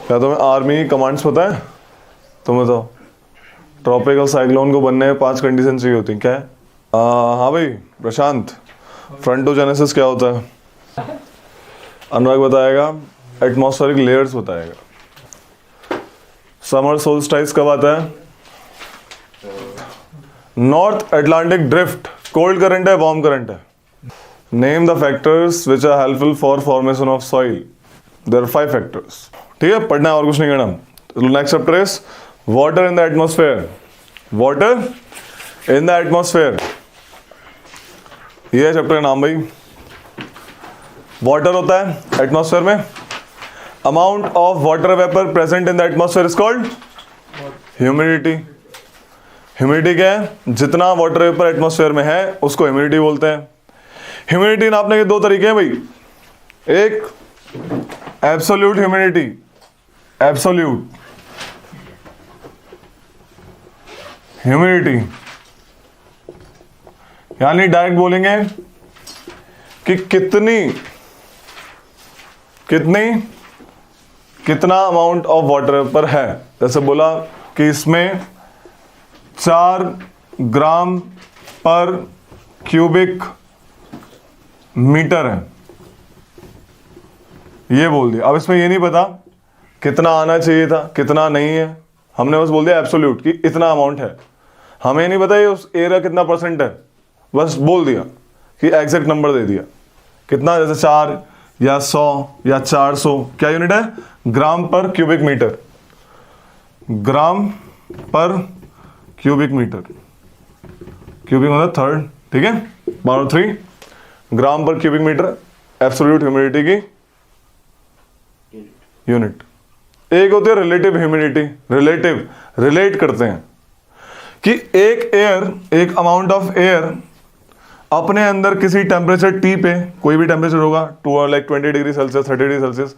क्या तुम्हें army commands पता है? तुम बताओ। ट्रॉपिकल साइक्लोन को बनने में 5 कंडीशन चाहिए होती क्या है? हाँ भाई प्रशांत, फ्रंटोजेनेसिस क्या होता है? अनुराग बताएगा। एटमॉस्फेरिक लेयर्स बताएगा। समर सोल्स्टाइस कब आता है? North Atlantic drift cold current है, वार्म करंट है? Name the factors which are helpful for formation of soil. There are 5 factors. ठीक है, पढ़ना है और कुछ नहीं करना। Next chapter is water in the atmosphere. Water in the atmosphere, ये है चैप्टर का नाम भाई। वाटर होता है एटमॉस्फेयर में। Amount of water vapour present in the atmosphere is called humidity. Humidity क्या है? जितना वाटर वेपर एटमॉस्फेयर में है उसको ह्यूमिडिटी बोलते हैं। ह्यूमिडिटी नापने के 2 तरीके हैं भाई। एक एब्सोल्यूट ह्यूमिडिटी, एब्सोल्यूट ह्यूमिडिटी, यानी डायरेक्ट बोलेंगे कि कितना अमाउंट ऑफ वाटर वेपर है। जैसे बोला कि इसमें 4 ग्राम पर क्यूबिक मीटर है, ये बोल दिया। अब इसमें ये नहीं पता कितना आना चाहिए था, कितना नहीं है, हमने बस बोल दिया एब्सोल्यूट कि इतना अमाउंट है। हमें नहीं पता ये उस एरिया कितना परसेंट है, बस बोल दिया कि एग्जैक्ट नंबर दे दिया कितना, जैसे 4 या 100 या 400। क्या यूनिट है? ग्राम पर क्यूबिक मीटर, ग्राम पर क्यूबिक मीटर। क्यूबिक मतलब थर्ड, ठीक है, 3 ग्राम per cubic metre absolute humidity की यूनिट। एक होती है रिलेटिव ह्यूमिडिटी। रिलेटिव, रिलेट करते हैं कि एक अमाउंट ऑफ एयर अपने अंदर किसी टेम्परेचर टी पे, कोई भी टेम्परेचर होगा, 20 डिग्री सेल्सियस, 30 डिग्री सेल्सियस,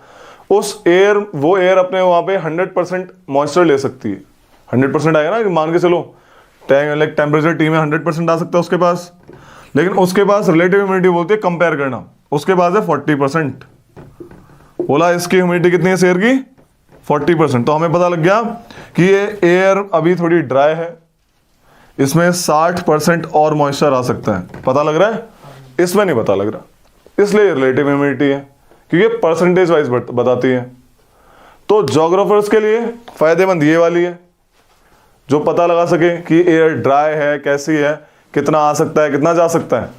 वो एयर अपने वहां पे 100% मॉइस्चर ले सकती है। 100% आएगा ना, मान के चलो टेम्परेचर टी में 100% आ सकता है उसके पास, लेकिन उसके पास रिलेटिव ह्यूमिडिटी बोलती है कंपेयर करना, उसके पास है 40%। बोला इसकी ह्यूमिडिटी कितनी है एयर की? 40%। तो हमें पता लग गया कि ये एयर अभी थोड़ी ड्राई है, इसमें 60% और मॉइस्चर आ सकता है। पता लग रहा है? इसमें नहीं पता लग रहा, इसलिए रिलेटिव ह्यूमिडिटी है, क्योंकि परसेंटेज वाइज बताती है। तो जोग्राफर्स के लिए फायदेमंद ये वाली है, जो पता लगा सके कि एयर ड्राई है, कैसी है, कितना आ सकता है, कितना जा सकता है।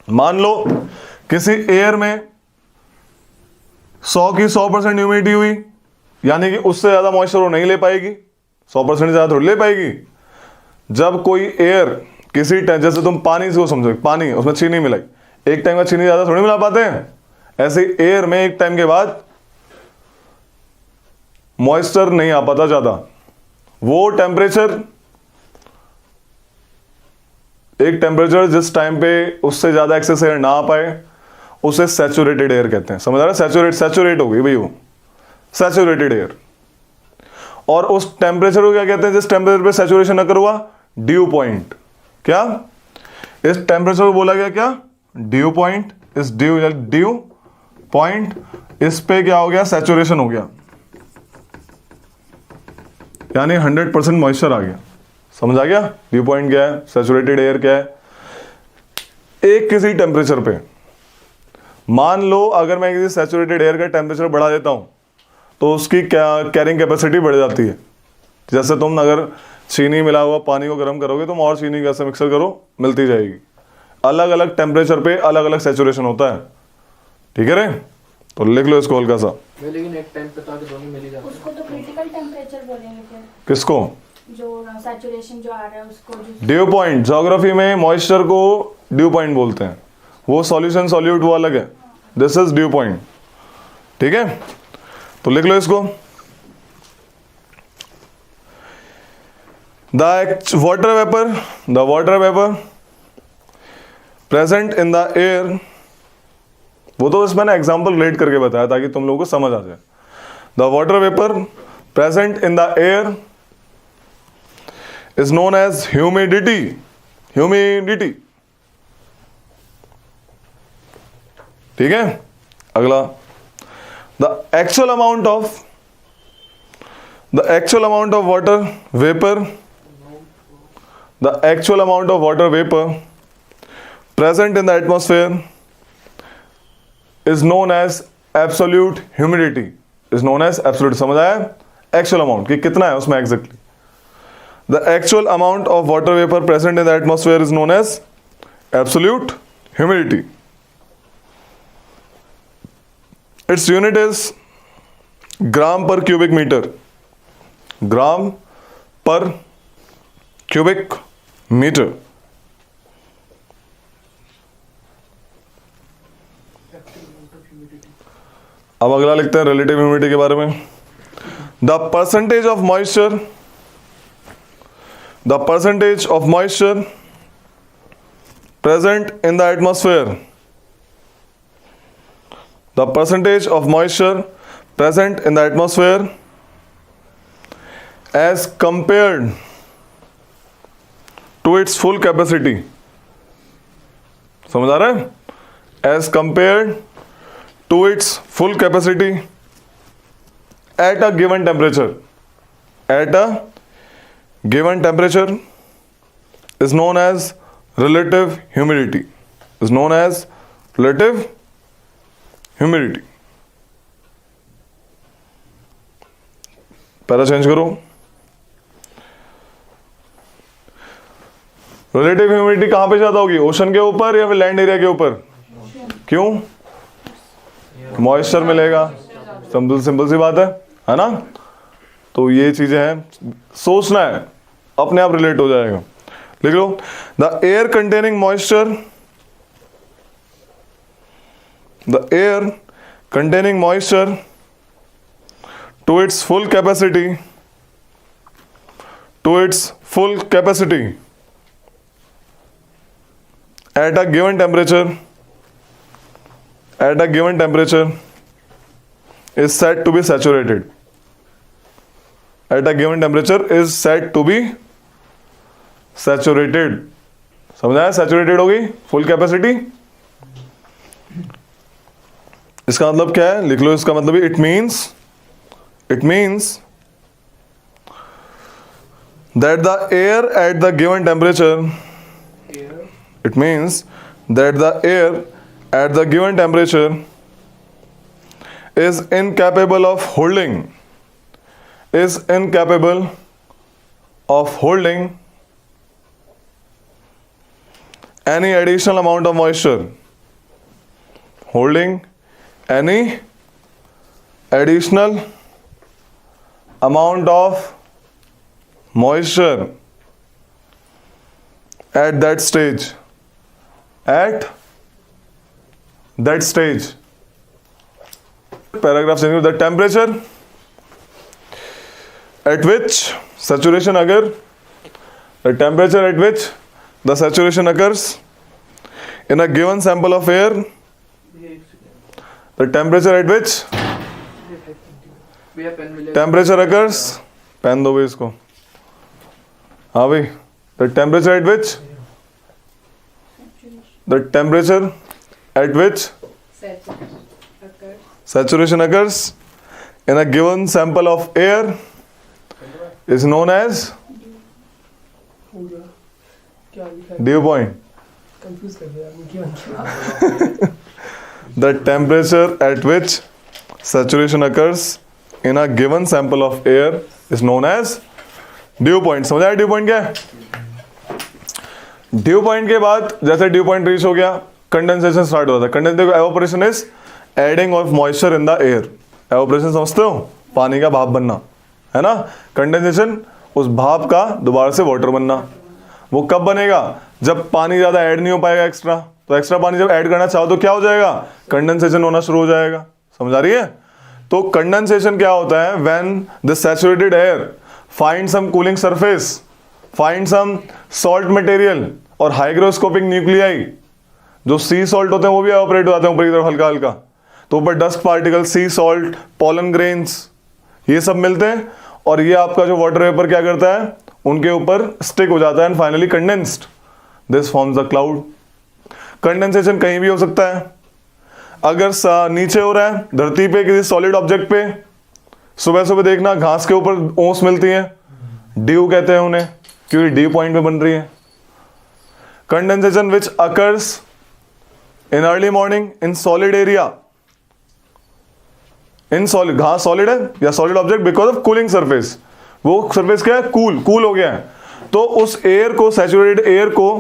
मान लो किसी एयर में 100 की 100% ह्यूमिडिटी हुई, यानी कि उससे ज्यादा मॉइस्चर वो नहीं ले पाएगी, 100% ज्यादा थोड़ी ले पाएगी। जब कोई एयर किसी टाइम, जैसे तुम पानी से समझो, पानी उसमें चीनी मिलाई, एक टाइम में चीनी ज्यादा थोड़ी मिला पाते हैं, ऐसे एयर में एक टाइम के बाद मॉइस्चर नहीं आ पाता ज्यादा। वो टेम्परेचर, एक टेम्परेचर जिस टाइम पे उससे ज्यादा एक्सेस एयर ना आ पाए, उसे सैचुरेटेड एयर कहते हैं। समझ आ रहा है? सैचुरेट हो गई भाई वो, सैचुरेटेड एयर। और उस टेम्परेचर को क्या कहते हैं जिस टेम्परेचर पे सैचुरेशन अगर हुआ? Due point. क्या इस टेम्परेचर को बोला गया? क्या? Due point. इस ड्यू पॉइंट, इस पे क्या हो गया? सैचुरेशन हो गया, यानी 100% मॉइस्चर आ गया। समझ आ गया? ड्यू पॉइंट क्या है, सैचुरेटेड एयर क्या है। एक किसी टेम्परेचर पे, मान लो अगर मैं किसी सैचुरेटेड एयर का टेम्परेचर बढ़ा देता हूं तो उसकी कैरिंग कैपेसिटी बढ़ जाती है। जैसे तुम अगर चीनी मिला हुआ पानी को गर्म करोगे, तुम और चीनी कैसे मिक्सर करो, मिलती जाएगी। अलग अलग टेम्परेचर पे अलग अलग सैचुरेशन होता है, ठीक है रे? तो लिख लो इसको हल्का सा। लेकिन एक टाइम पे तो आगे दोनों मिल ही जाते हैं। उसको तो क्रिटिकल टेम्परेचर बोलेंगे फिर। किसको? जो सैचुरेशन जो आ रहा है उसको। ड्यू पॉइंट, ज्योग्राफी में मॉइस्चर को ड्यू पॉइंट बोलते हैं। वो सॉल्यूशन सॉल्यूट वो अलग है, दिस इज ड्यू पॉइंट, ठीक है? तो लिख लो इसको। The water vapour present in the air, वो तो इसमें ना एग्जाम्पल रिलेट करके बताया ताकि तुम लोगों को समझ आ जाए। The water vapour present in the air is known as humidity. Humidity, ठीक है? अगला, the actual amount of the actual amount of water vapour, the actual amount of water vapour present in the atmosphere is known as absolute humidity, is known as absolute. समझ आया? Actual amount कि कितना है उसमें exactly. The actual amount of water vapour present in the atmosphere is known as absolute humidity. Its unit is gram per cubic metre, gram per cubic metre. अब अगला लिखते हैं रिलेटिव ह्यूमिडिटी के बारे में। The percentage of moisture, the percentage of moisture present in the atmosphere, the percentage of moisture present in the atmosphere as compared to its full capacity. समझ आ रहा है? As compared to its full capacity at a given temperature, at a given temperature is known as relative humidity, is known as relative humidity। Para change करो। Relative humidity कहां पे ज्यादा होगी, ocean के ऊपर या फिर लैंड एरिया के ऊपर? क्यों? मॉइस्चर मिलेगा, सिंपल सी बात है ना? तो ये चीजें हैं, सोचना है, अपने आप रिलेट हो जाएगा। लिख लो, the air containing moisture, the air containing moisture to its full capacity, to its full capacity at a given temperature, at a given temperature is said to be saturated, at a given temperature is said to be saturated। समझ आया? Saturated होगी full capacity. इसका मतलब क्या है? लिख लो, इसका मतलब it means that the air at the given temperature, it means that the air at the given temperature is incapable of holding any additional amount of moisture, holding any additional amount of moisture at that stage, at that stage। Paragraph change, the temperature at which saturation अगर, the temperature at which the saturation occurs in a given sample of air, the temperature at which temperature occurs, pen दो भाई इसको, हाँ भाई, the temperature at which, the temperature at which saturation occurs in a given sample of air is known as dew point। The temperature at which saturation occurs in a given sample of air is known as dew point। समझ आया dew point क्या है? dew point के बाद जैसे dew point reach हो गया, condensation start होता है। Condensation, evaporation is adding of moisture in the air. Evaporation समझते हो? पानी का भाप बनना, है ना? कंडेंसेशन, उस भाप का दोबारा से वाटर बनना। वो कब बनेगा? जब पानी ज्यादा ऐड नहीं हो पाएगा एक्स्ट्रा। तो एक्स्ट्रा पानी जब ऐड करना चाहो तो क्या हो जाएगा? कंडेंसेशन होना शुरू हो जाएगा। समझ आ रही है? तो कंडेंसेशन क्या होता है? When the saturated air find some cooling surface, find some salt material और हाइग्रोस्कोपिक न्यूक्लियाई, जो सी सॉल्ट होते हैं वो भी ऑपरेट हो जाते हैं ऊपर की तरफ हल्का हल्का। तो ऊपर डस्ट पार्टिकल, सी सॉल्ट, पोलन ग्रेन्स, ये सब मिलते हैं और ये आपका जो वाटर वेपर क्या करता है? उनके ऊपर स्टिक हो जाता है and finally condensed, this forms the cloud. Condensation कहीं भी हो सकता है। अगर नीचे हो रहा है धरती पे किसी सॉलिड ऑब्जेक्ट पे, सुबह सुबह देखना घास के ऊपर ओस मिलती है, ड्यू कहते हैं उन्हें, क्योंकि ड्यू पॉइंट में बन रही है। Condensation which occurs in early morning in solid area, in solid, घास सॉलिड है या solid object, because of cooling surface. वो सरफेस क्या है, कूल हो गया है, तो उस एयर को, सैचुरेटेड एयर को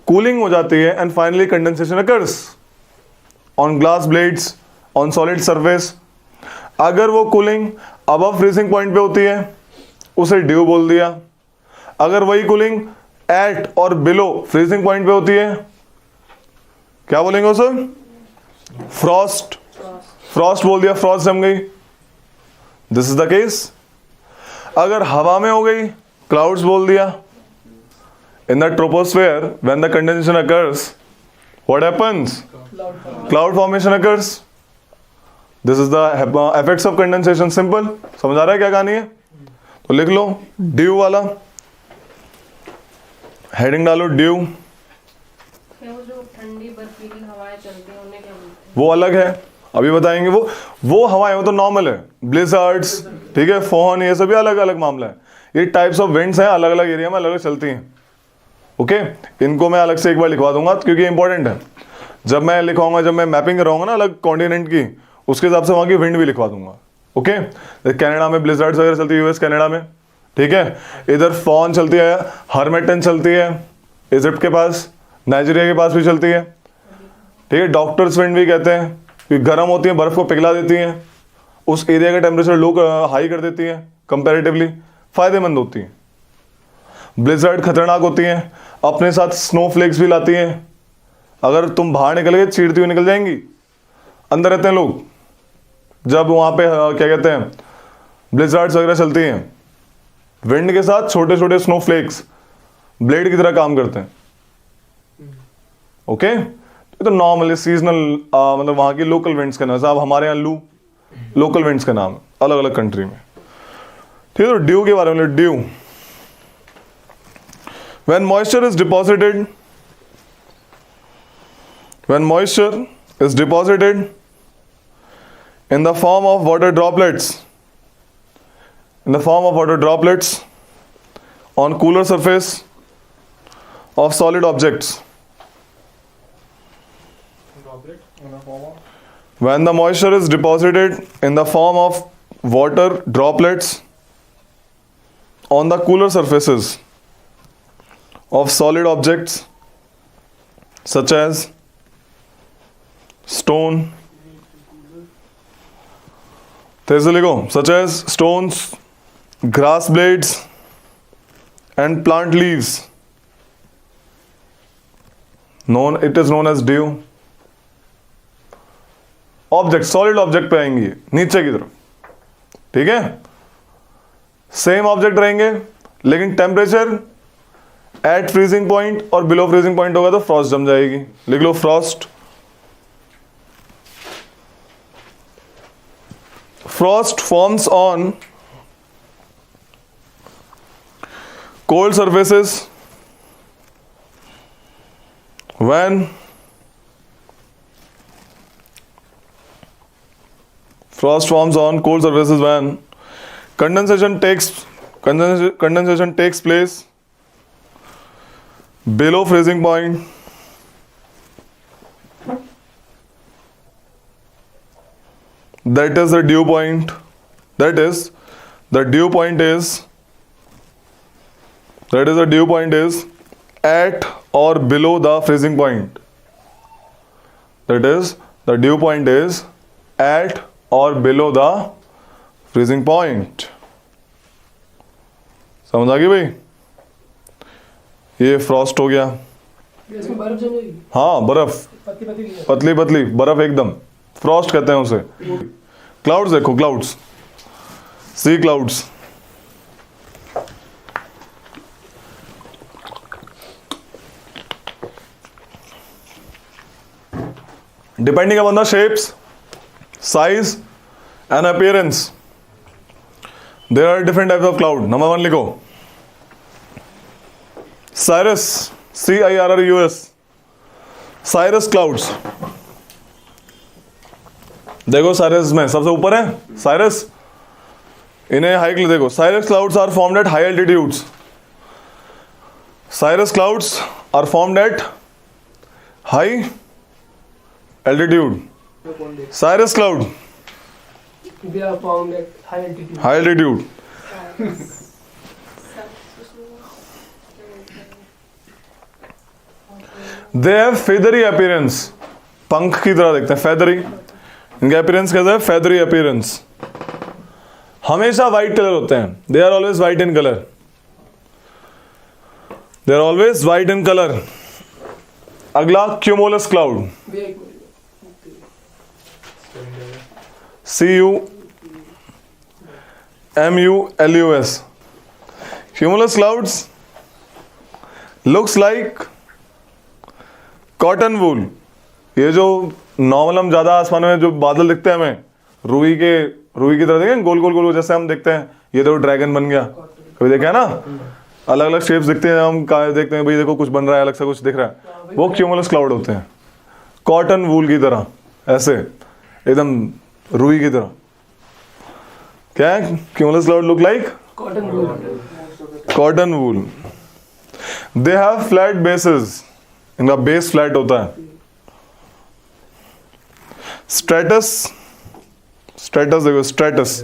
कूलिंग हो जाती है, and finally condensation occurs on glass blades on solid surface. अगर वो कूलिंग अबव फ्रीजिंग पॉइंट पे होती है उसे ड्यू बोल दिया, अगर वही कूलिंग एट और बिलो फ्रीजिंग पॉइंट पे होती है क्या बोलेंगे उसे, फ्रॉस्ट, फ्रॉस्ट बोल दिया, फ्रॉस्ट जम गई। This is the case. अगर हवा में हो गई क्लाउड्स बोल दिया। In the troposphere when the condensation occurs what happens, cloud formation occurs. This is the effects of condensation. Simple, समझ आ रहा है क्या कहानी है? तो लिख लो ड्यू वाला, हेडिंग डालो ड्यू। वो जो ठंडी बर्फीली हवाएं चलती हैं उन्हें क्या बोलते हैं? वो अलग है, अभी बताएंगे। वो हवाएं, वो तो नॉर्मल है, ब्लिजर्ड्स, ठीक है, फोन, ये सभी अलग अलग मामला है। ये टाइप्स ऑफ विंड्स हैं, अलग अलग एरिया में अलग अलग चलती हैं। ओके, इनको मैं अलग से एक बार लिखवा दूंगा क्योंकि इंपॉर्टेंट है। जब मैं लिखवाऊंगा, जब मैं मैपिंग कराऊंगा ना अलग कॉन्टिनेंट की, उसके हिसाब से वहां की विंड भी लिखवा दूंगा। ओके, कनाडा में ब्लिजर्ड्स वगैरह चलती है, यूएस कनाडा में, ठीक है। इधर फॉन चलती है, हरमेटन चलती है इजिप्ट के पास, नाइजीरिया के पास भी चलती है, ठीक है। डॉक्टर्स विंड भी कहते हैं, क्योंकि गर्म होती है, बर्फ को पिघला देती हैं, उस एरिया का टेम्परेचर लो हाई कर देती हैं, कंपैरेटिवली फायदेमंद होती हैं। ब्लिजर्ड खतरनाक होती हैं, अपने साथ स्नोफ्लेक्स भी लाती हैं। अगर तुम बाहर निकल गए चीरती हुई निकल जाएंगी। अंदर रहते हैं लोग, जब वहां पे क्या कहते हैं ब्लिजर्ड्स वगैरह चलती हैं, विंड के साथ छोटे छोटे स्नोफ्लेक्स ब्लेड की तरह काम करते हैं। ओके, तो नॉर्मली सीजनल, मतलब वहां की लोकल विंड्स का नाम, साहब हमारे यहाँ लू लोकल विंड्स का नाम, अलग अलग कंट्री में, ठीक है। तो ड्यू के बारे में, due when moisture is deposited in the form of water droplets, on cooler surface of solid objects, when the moisture is deposited in the form of water droplets on the cooler surfaces of solid objects such as stone, such as stones, grass blades and plant leaves, it is known as dew. Object, solid object पे आएंगी नीचे की तरफ, ठीक है। Same object रहेंगे लेकिन temperature at freezing point और बिलो फ्रीजिंग पॉइंट होगा तो फ्रॉस्ट जम जाएगी। लिख लो frost. Frost forms on cold surfaces when condensation takes place below freezing point, that is the dew point. That is the dew point is at or below the freezing point. That is the dew point is at or below the freezing point. समझ आ गई भाई? ये Frost हो गया। इसमें बर्फ जमेगी। हाँ, बर्फ पतली पतली बर्फ एकदम, फ्रॉस्ट कहते हैं उसे। क्लाउड्स देखो, clouds, see clouds, depending upon the shapes, size and appearance, there are different types of cloud. Number 1 लिखो, cirrus, CIRRUS, cirrus clouds। देखो साइरस में सबसे ऊपर है साइरस, इन्हें हाइक देखो, cirrus clouds are formed at high altitudes, cirrus clouds are formed at high altitude, cirrus cloud They are found at high altitude. High altitude, they have feathery appearance, पंख की तरह दिखते हैं, फेदरी, इनका अपीयरेंस कैसा है, फेदरी अपीयरेंस, हमेशा white colour होते हैं, they are always white in colour, they are always white in colour. अगला cumulus cloud, They are- CUMULUS, cumulus clouds looks like cotton wool. ये जो नॉर्मल हम ज्यादा आसमान में जो बादल दिखते हैं हमें, रुई की तरह देखें, गोल गोल गोल जैसे हम देखते हैं, ये तो ड्रैगन बन गया, कभी देखा है ना, अलग अलग शेप्स दिखते हैं, हम देखते हैं भाई देखो कुछ बन रहा है, अलग से कुछ दिख रहा है, वो क्यूमुलस क्लाउड होते हैं, कॉटन वूल की तरह, ऐसे एकदम रुई की तरह। क्या है cumulus cloud look like Cotton wool. Cotton wool, they have flat bases, इनका बेस फ्लैट होता है। स्ट्रेटस, स्ट्रेटस देखो, stratus,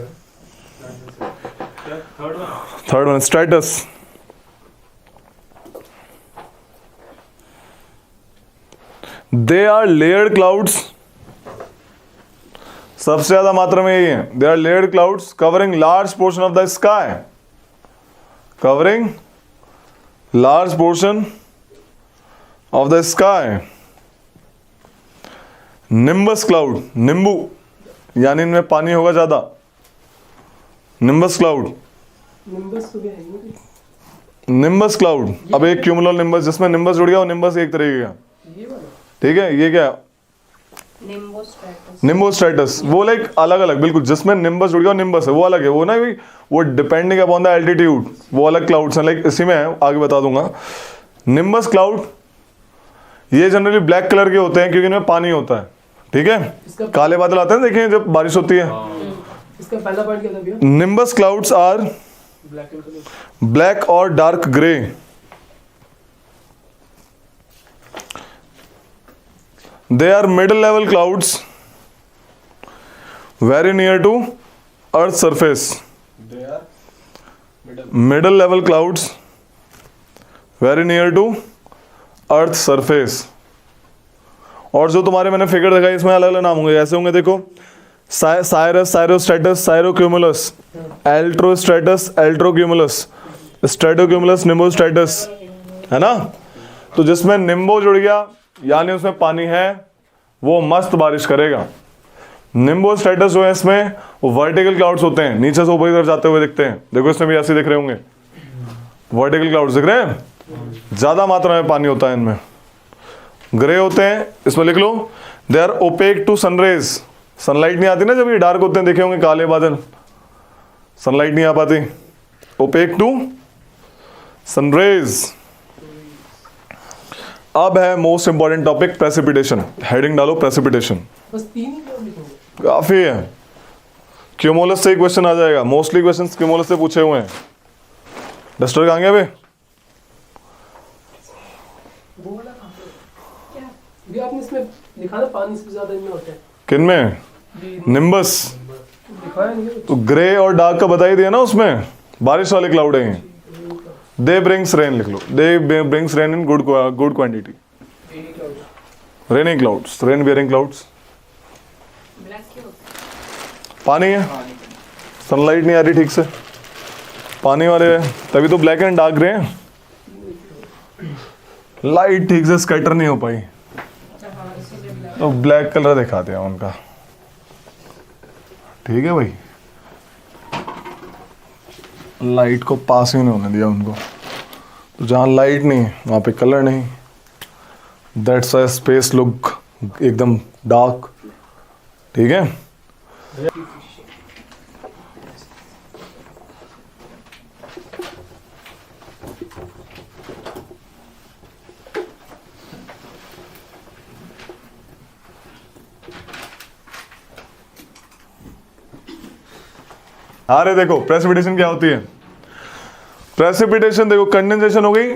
third one stratus, they are layered clouds, सबसे ज्यादा मात्रा में यही है, they are layered clouds covering large portion of the sky, covering large portion of the sky. Nimbus cloud, नींबू यानी इनमें पानी होगा ज्यादा, निम्बस क्लाउड, Nimbus तो क्या है ये? Nimbus cloud. अब एक क्यूमुलर निम्बस, जिसमें निम्बस जुड़ गया वो निम्बस एक तरीके का, ये वाला? ठीक है, ये क्या निम्बोस्ट्रेटस, निम्बोस्ट्रेटस, वो लाइक अलग अलग, बिल्कुल जिसमें निम्बस जुड़ गया निम्बस है वो अलग है, वो ना भी वो डिपेंडिंग अपॉन द एल्टीट्यूड, वो अलग क्लाउड्स हैं, लाइक इसी में है, आगे बता दूंगा। निम्बस क्लाउड ये जनरली ब्लैक कलर के होते हैं क्योंकि इनमें पानी होता है, ठीक है, इसका काले बादल आते हैं देखिए जब बारिश होती है। इसका पहला पॉइंट क्या था भैया? Nimbus clouds are black colour. Black और dark grey, they are middle level clouds very near to earth's surface, They are middle level clouds very near to earth's surface। और जो तुम्हारे मैंने फिगर दिखाई इसमें अलग अलग नाम होंगे, ऐसे होंगे देखो, साइरस, साइरोस्ट्रेटस, साइरोक्यूमुलस, एल्ट्रोस्ट्रेटस, एल्ट्रोक्यूमुलस, स्ट्रेटोक्यूमुलस, निम्बोस्ट्रेटस, है ना। तो जिसमें निम्बो जुड़ गया यानी उसमें पानी है, वो मस्त बारिश करेगा। निम्बोस्ट्रेटस जो है इसमें वो वर्टिकल क्लाउड्स होते हैं, नीचे से ऊपर की तरफ जाते हुए दिखते हैं, देखो इसमें भी ऐसे दिख रहे होंगे, वर्टिकल क्लाउड्स दिख रहे हैं, ज्यादा मात्रा में पानी होता है इनमें, ग्रे होते हैं। इसमें लिख लो, they are opaque to sunrays, sunlight नहीं आती ना जब ये डार्क होते हैं, देखे होंगे काले बादल, सनलाइट नहीं आ पाती, ओपेक टू सनरेज। अब है most important topic precipitation, heading डालो प्रेसिपिटेशन, बस 3 ही क्लाउड लिखोगे? काफी है, क्यूमुलस से ही क्वेश्चन आ जाएगा, मोस्टली क्वेश्चंस क्यूमुलस से पूछे हुए हैं। डस्टर कहाँ गया बे? वो वाला कहाँ पे? क्या? भैया आपने इसमें लिखा ना पानी से ज्यादा इनमें होता है। किन में? जी, निम्बस, दिखाया नहीं है? तो ग्रे और डार्क का बता ही दिया ना, उसमें बारिश वाले क्लाउड हैं। दे ब्रिंग्स रेन लिख लो, they brings rain in good quantity, rainy cloud. Raining clouds, rain bearing clouds. Black क्यों होता है? पानी है, सनलाइट नहीं आ रही ठीक से, पानी वाले हैं, तभी तो ब्लैक एंड डार्क ग्रे हैं, लाइट ठीक से स्कैटर नहीं हो पाई हाँ, इसीलिए ब्लैक। तो ब्लैक कलर दिखा दिया उनका, ठीक है भाई, लाइट को पास ही नहीं होने दिया उनको, तो जहाँ लाइट नहीं वहाँ पे कलर नहीं, दैट्स व्हाई स्पेस लुक एकदम डार्क, ठीक है। अरे देखो प्रेसिपिटेशन क्या होती है। प्रेसिपिटेशन देखो, कंडेंसेशन हो गई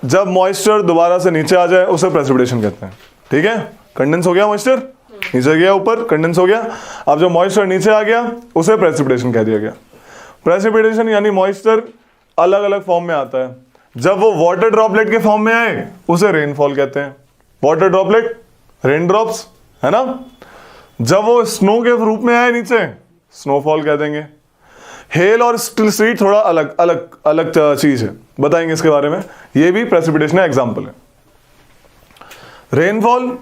जब मॉइस्चर दोबारा से नीचे आ जाए, उसे प्रेसिपिटेशन कहते हैं। ठीक है, कंडेंस हो गया मॉइस्चर, नीचे गया ऊपर, कंडेंस हो गया। अब जब मॉइस्चर नीचे आ गया उसे प्रेसिपिटेशन कह दिया गया। प्रेसिपिटेशन यानी मॉइस्चर अलग अलग फॉर्म में आता है। जब वो वाटर ड्रॉपलेट के फॉर्म में आए उसे रेनफॉल कहते हैं। वाटर ड्रॉपलेट, रेन ड्रॉप्स, है ना। जब वो स्नो के रूप में आए नीचे, स्नोफॉल कह देंगे। हेल और स्लीट थोड़ा अलग अलग अलग चीज है, बताएंगे इसके बारे में। ये भी प्रेसिपिटेशन का एग्जांपल है। रेनफॉल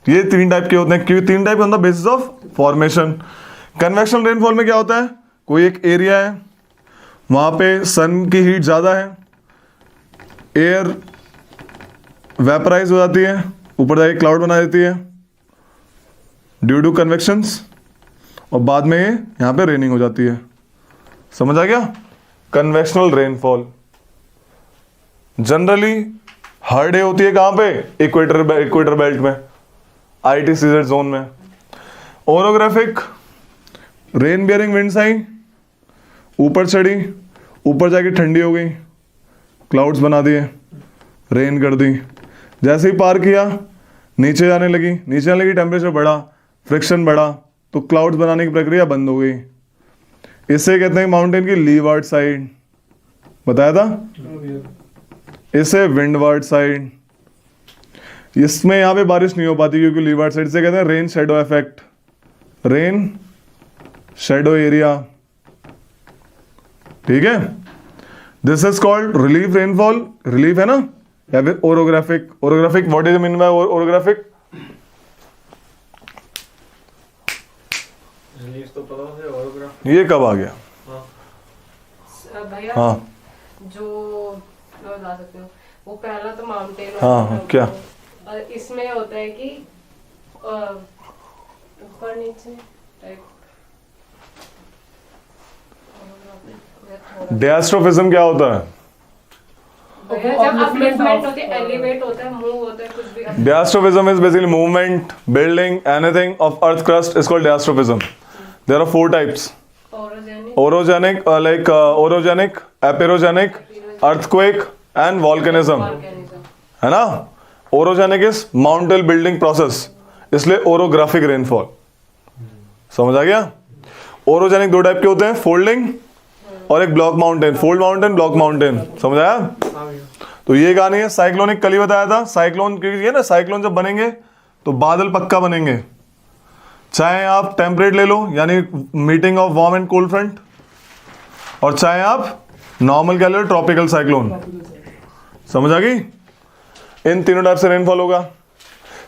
ये 3 टाइप के होते हैं, क्यों 3 type on the basis of formation. Convectional rainfall में क्या होता है, कोई एक एरिया है, वहां पे सन की हीट ज्यादा है, एयर वेपराइज हो जाती है, ऊपर जाके क्लाउड बना देती है ड्यू टू कन्वेक्शंस, और बाद में ये यहां पे रेनिंग हो जाती है। समझ आ गया। कन्वेक्शनल रेनफॉल जनरली हर डे होती है कहां पे, इक्वेटर बेल्ट में, ITCZ जोन में। ओरोग्राफिक, रेन बियरिंग विंड्स आई, ऊपर चढ़ी, ऊपर जाके ठंडी हो गई, क्लाउड्स बना दिए, रेन कर दी। जैसे ही पार किया नीचे जाने लगी, टेम्परेचर बढ़ा, फ्रिक्शन बढ़ा, तो क्लाउड्स बनाने की प्रक्रिया बंद हो गई। इसे कहते हैं माउंटेन की लीवार्ड साइड, बताया था। इसे विंडवार्ड साइड। इसमें यहां पे बारिश नहीं हो पाती क्योंकि लीवार्ड साइड से कहते हैं rain shadow effect, rain shadow area. ठीक है, this is called relief rainfall. Relief है ना, या फिर orographic. Orographic what is mean by orographic? Relief तो पता है, ओरोग्राफ ये कब आ गया? भैया हाँ जो मैं बता सकती हूँ, वो पहला तो माउंटेन हाँ, क्या? इसमें होता है कि ऊपर नीचे टाइप। डिएस्ट्रोफिज्म क्या होता है? जब अपलिफ्टमेंट होती है, एलिवेट होता है, मूव होता है, कुछ भी। Diastrophism is basically movement, building, anything of earth crust is called diastrophism. There are 4 types. Orogenic, Orogenic, aperogenic, earthquake and volcanism. है ना। Orogenic is mountain building process, इसलिए orographic rainfall। समझ आ गया। Orogenic 2 टाइप के होते हैं, फोल्डिंग और एक block mountain. Fold mountain, block mountain, समझ आया। तो ये कहानी है। साइक्लोनिक कल ही बताया था। साइक्लोन की ना, साइक्लोन जब बनेंगे तो बादल पक्का बनेंगे, चाहे आप टेम्परेट ले लो यानी meeting of warm and cold front, और चाहे आप नॉर्मल कह लो ट्रॉपिकल साइक्लोन। समझ आ गई। इन तीनों टाइप से रेनफॉल होगा।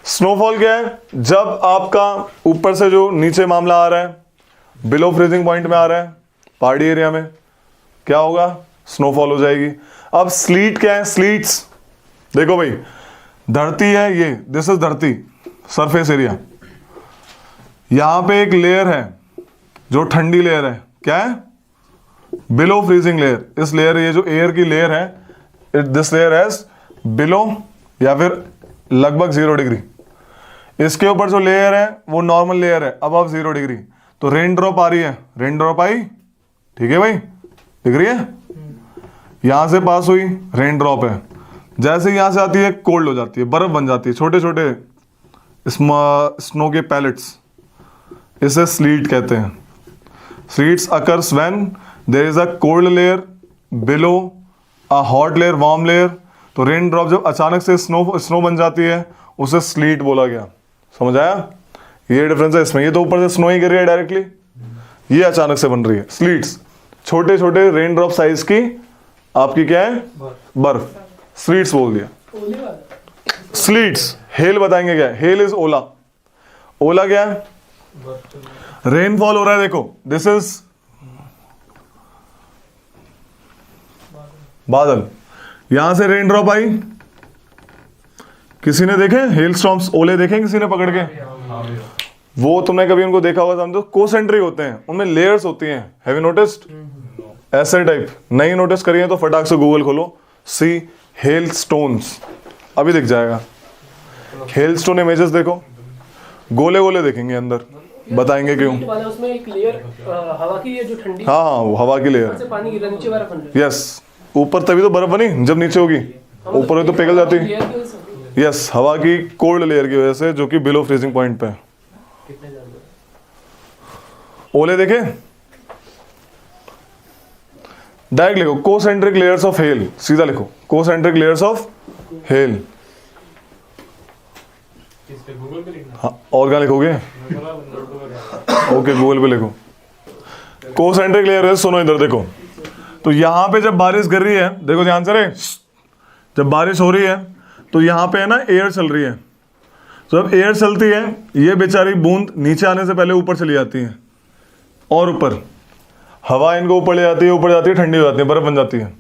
स्नोफॉल क्या है, जब आपका ऊपर से जो नीचे मामला आ रहा है, बिलो फ्रीजिंग पॉइंट में आ रहा है, पहाड़ी एरिया में, क्या होगा, स्नोफॉल हो जाएगी। अब स्लीट क्या है, स्लीट्स देखो भाई, धरती है ये, दिस इज धरती, सरफेस एरिया। यहां पे एक लेयर है जो ठंडी लेयर है, क्या है, बिलो फ्रीजिंग लेयर। इस लेयर, ये जो एयर की लेयर है, दिस लेयर हैज बिलो या फिर लगभग 0 डिग्री। इसके ऊपर जो लेयर है वो नॉर्मल लेयर है, अबव 0 डिग्री। तो रेन ड्रॉप आ रही है, रेन ड्रॉप आई, ठीक है भाई, दिख रही है, यहां से पास हुई, रेन ड्रॉप है। जैसे यहां से आती है कोल्ड हो जाती है, बर्फ बन जाती है, छोटे छोटे स्नो के पैलेट्स, इसे स्लीट कहते हैं। Sleets occurs when there is a cold layer below a hot layer, warm layer. तो रेन ड्रॉप जब अचानक से स्नो बन जाती है उसे स्लीट बोला गया। समझ आया, ये डिफरेंस है इसमें। ये तो ऊपर से स्नो ही गिर रही है डायरेक्टली, ये अचानक से बन रही है स्लीट्स। छोटे छोटे रेन ड्रॉप साइज की आपकी क्या है, बर्फ, स्लीट्स बोल दिया। स्लीट्स। हेल बताएंगे क्या है, हेल इज ओला। ओला क्या है, रेनफॉल हो रहा है, देखो दिस इज बादल, यहां से रेन ड्रॉप आई। किसी ने देखे हेल स्टॉर्म्स, ओले देखे किसी ने पकड़ के? वो तुमने कभी उनको देखा होगा, समझो कोसेंट्रिक होते हैं, उनमें लेयर्स होती हैं। Have you noticed? ऐसे टाइप नहीं नोटिस करिए तो फटाक से गूगल खोलो, सी हेल स्टोन्स, अभी दिख जाएगा। हेल स्टोन इमेजेस देखो, गोले गोले देखेंगे अंदर, बताएंगे क्यों। हीट वाला उसमें एक लेयर हवा की है जो ठंडी, हाँ हाँ, वो हवा की ऊपर लेयर। से पानी गिर रहा है, नीचे बर्फ बन रहा है। यस, ऊपर तभी तो बर्फ बनी, जब नीचे होगी ऊपर हो तो पिघल जाती। लेयर की वजह से होती है। यस, हवा की कोल्ड लेयर की वजह से, जो कि बिलो फ्रीजिंग पॉइंट पे है। कितने जानवर? ओले देखे, डायरेक्ट लिखो कोसेंट्रिक लेयर्स ऑफ हेल, सीधा लिखो कोसेंट्रिक लेयर्स ऑफ हेल। किस पे, गूगल पे लिखना? हाँ, और क्या लिखोगे? मैं बोला नोटबुक में। ओके, गूगल पे लिखो कोसेंट्रिक लेयर है। सुनो इधर देखो, तो यहाँ पे जब बारिश गिर रही है, देखो ध्यान से रे, जब बारिश हो रही है तो यहाँ पे है ना एयर चल रही है। तो जब एयर चलती है, ये बेचारी बूंद नीचे आने से पहले ऊपर चली जाती है, और ऊपर हवा इनको ऊपर ले जाती है, ऊपर जाती है, ठंडी हो जाती है, बर्फ बन जाती है।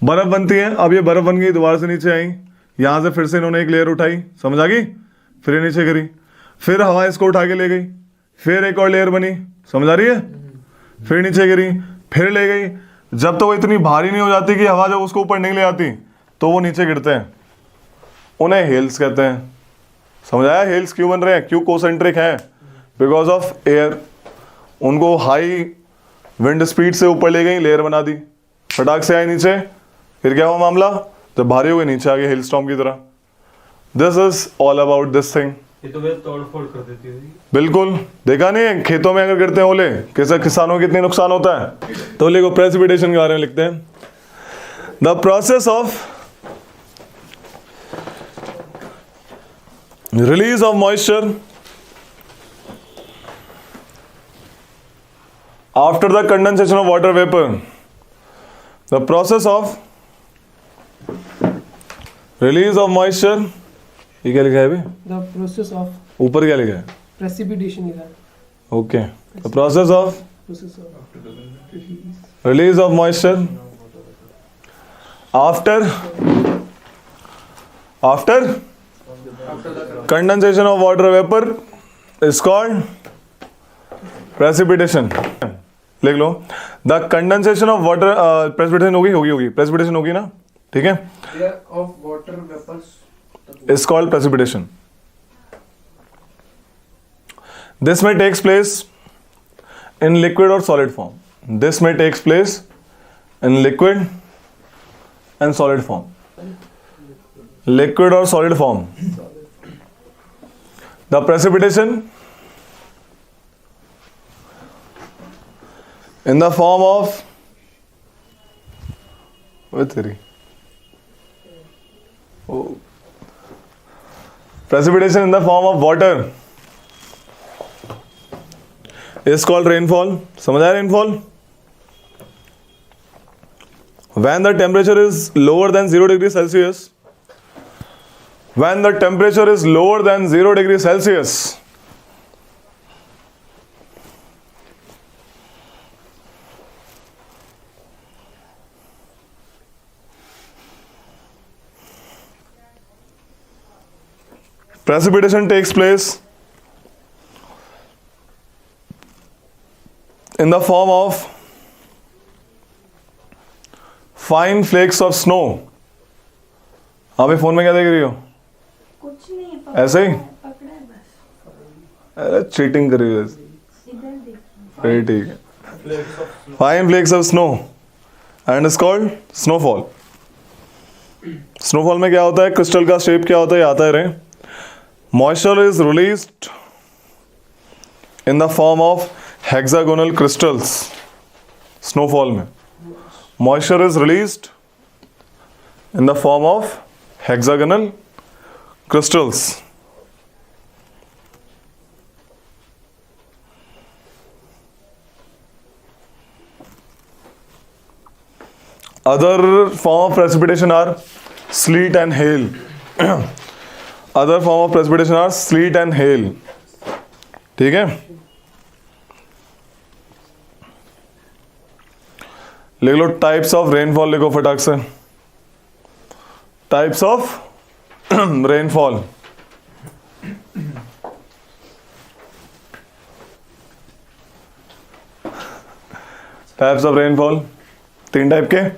बर्फ बनती है, अब ये बर्फ बन गई, दोबारा से नीचे आई, यहाँ से फिर से इन्होंने एक लेयर उठाई, समझ आ गई, फिर ये नीचे गिरी, फिर हवा इसको उठा के ले गई, फिर एक और लेयर बनी, समझ आ रही है, फिर नीचे गिरी, फिर ले गई। जब तो वो इतनी भारी नहीं हो जाती कि हवा जब उसको ऊपर नहीं ले आती तो वो नीचे गिरते हैं, उन्हें हेल्स कहते हैं। समझ आया? हेल्स क्यों बन रहे हैं? क्यों कोसेंट्रिक हैं? Because of air. उनको हाई विंड स्पीड से ऊपर ले गई, लेयर बना दी, फटाक से आए नीचे, फिर क्या हुआ मामला, जब भारी हो गए नीचे आ गए हेल स्टॉर्म की तरह। This is all about this thing. ये तो वैसे तोड़ फोड़ कर देती है। बिल्कुल, देखा नहीं है खेतों में अगर गिरते हैं ओले, कैसे किसानों को कितनी नुकसान होता है। तो ओले को प्रेसिपिटेशन के बारे में लिखते हैं, the process of release of moisture after the condensation of water vapor. The process of release of moisture, ये क्या लिखा है अभी? The process of ऊपर क्या लिखा है? precipitation इधर। Okay, the process of Process of release of moisture after condensation of water vapor is called precipitation. लिख लो, the condensation of water, precipitation होगी प्रेसिपिटेशन होगी ना, ठीक है, layer of water vapors is called precipitation. This में takes place in liquid और solid form. This में takes place in liquid and solid form. Liquid और solid form. The precipitation in the form of precipitation in the form of water is called rainfall. समझ आया rainfall? When the temperature is lower than 0 degrees Celsius, when the temperature is lower than 0 degrees Celsius, precipitation takes place in the form of fine flakes of snow. अभी phone में क्या देख रही हो? कुछ नहीं, ऐसे ही? पकड़ा है बस, अरे चीटिंग कर रही हो. इधर देखो। फिर ठीक है. Fine flakes of snow and is called snowfall. Snowfall में क्या होता है? क्रिस्टल का शेप क्या होता है? आता है रे. Moisture is released in the form of hexagonal crystals. Snowfall में moisture is released in the form of hexagonal crystals. Other form of precipitation are sleet and hail. Other form of precipitation are sleet and hail. ठीक है, लिख लो types of rainfall. लिखो फटाक से, types of rainfall. Types of rainfall 3 type के: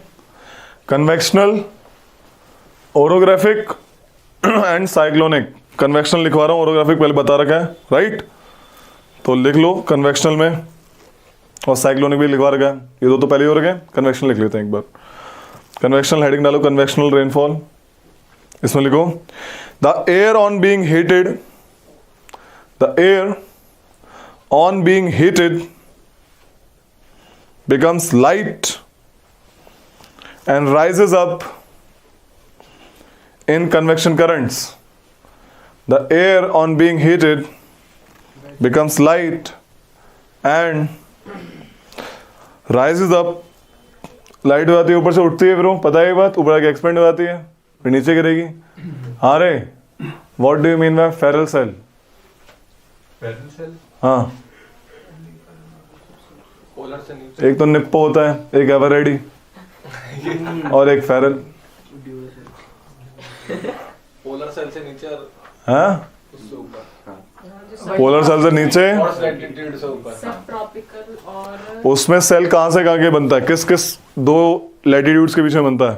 convectional, orographic and cyclonic. Convectional लिखवा रहा हूं, ओरोग्राफिक पहले बता रखा है, राइट. तो लिख लो कन्वेक्शनल में, और साइक्लोनिक भी लिखवा रखा है, ये दो तो पहले ही हो रखे। कन्वेक्शनल लिख लेते हैं एक बार। कन्वेक्शनल हेडिंग डालो, कन्वेक्शनल रेनफॉल। इसमें लिखो the air on being heated, the air on being heated becomes light and rises up in convection currents. The air on being heated becomes light and rises up. Light हो जाती है, ऊपर से उठती है, फिर वो पता है ये बात, ऊपर आके एक्सपेंड हो जाती है, फिर नीचे गिरेगी। हाँ रे, what do you mean by Ferrel cell? Parallel cell हाँ, पोलर से नीचे एक तो निप्पो होता है, एक एवरेडी और एक फेरल। पोलर सेल से नीचे और हाँ, उससे ऊपर पोलर सेल से नीचे, और लैटिट्यूड से ऊपर। सब ट्रॉपिकल और उसमें सेल कहाँ से कहाँ के बनता है, किस किस दो लैटिट्यूड्स के बीच में बनता है?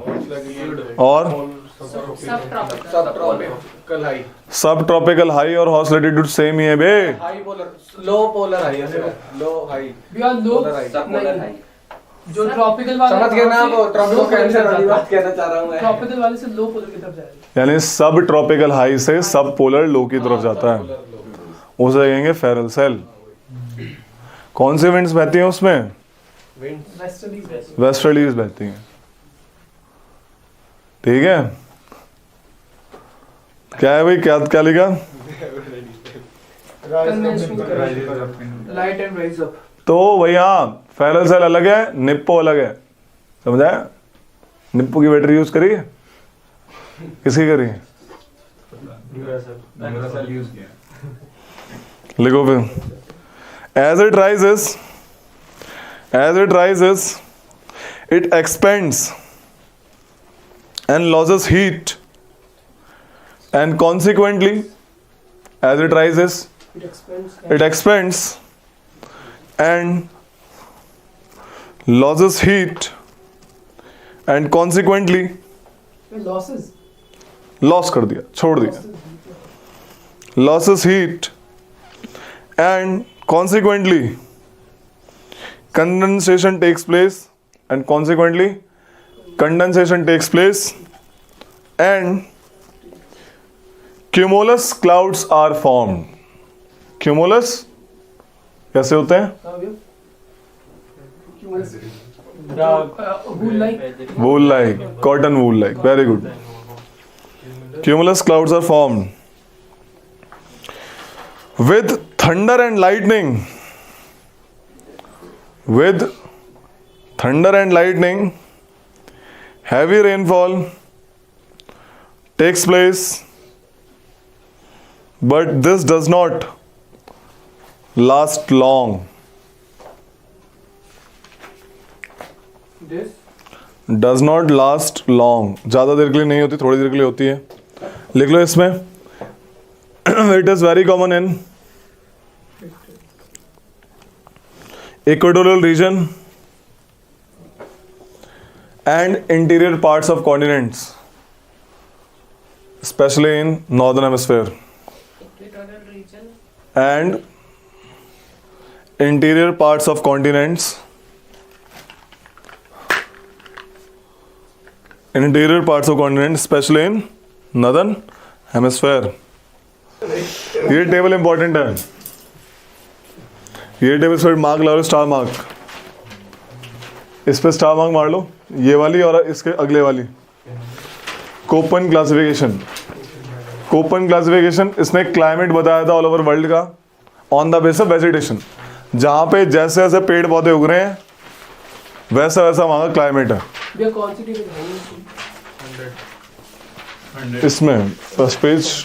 और सब ट्रॉपिकल। सब ट्रॉपिकल हाई, सब ट्रॉपिकल हाई और हॉर्स लैटिट्यूड सेम ही है बे। हाई पोलर, लो पोलर हाई, लो हाई। भैया लो Polar high, सब polar high। जो ट्रॉपिकल वाला समझ गए ना आप? ट्रॉपिकल कैंसर वाली बात कहना चाह रहा हूँ मैं। ट्रॉपिकल वाले से लो पोलर की तरफ जाएगा। यानी सब ट्रॉपिकल हाई से सब पोलर लो की तरफ जाता है, पोलर लो। उसे कहेंगे फेरल सेल। कौन सी विंड्स बहती हैं उसमें? विंड्स वेस्टर्ली वेस्टर्लीज बहती हैं। ठीक है, क्या है भाई, क्या क्या लिखा? Light and rise up. तो भैया फेरल सेल अलग है, निप्पो अलग है, समझा? निप्पो की बैटरी यूज करी, किसकी करी? लिखो फिर। As it rises it expands and loses heat, and consequently as it rises it expends it expands and loses heat, and consequently losses loss कर दिया, छोड़ दिया, losses heat and consequently condensation takes place, and consequently condensation takes place and cumulus clouds are formed. cumulus कैसे होते हैं? Wool like, cotton wool like. Very good. Cumulus clouds are formed with thunder and lightning. With thunder and lightning, heavy rainfall takes place, but this does not last long. Does not last long. ज़्यादा देर के लिए नहीं होती, थोड़ी देर के लिए होती है। लिख लो इसमें। It is very common in equatorial region and interior parts of continents, especially in northern hemisphere, equatorial region and interior parts of continents, interior parts of continents, especially in northern hemisphere. ये table important है, ये table पर mark लगा लो, star mark, इस पे star mark मार लो, ये वाली और इसके अगले वाली। कोपन क्लासिफिकेशन, कोपन क्लासिफिकेशन इसने क्लाइमेट बताया था ऑल ओवर वर्ल्ड का on the base of vegetation. जहाँ पे जैसे जैसे पेड़ पौधे उग रहे हैं वैसा वैसा वहाँ का क्लाइमेट है। भैया कौन सी टेबल है? इसमें फर्स्ट पेज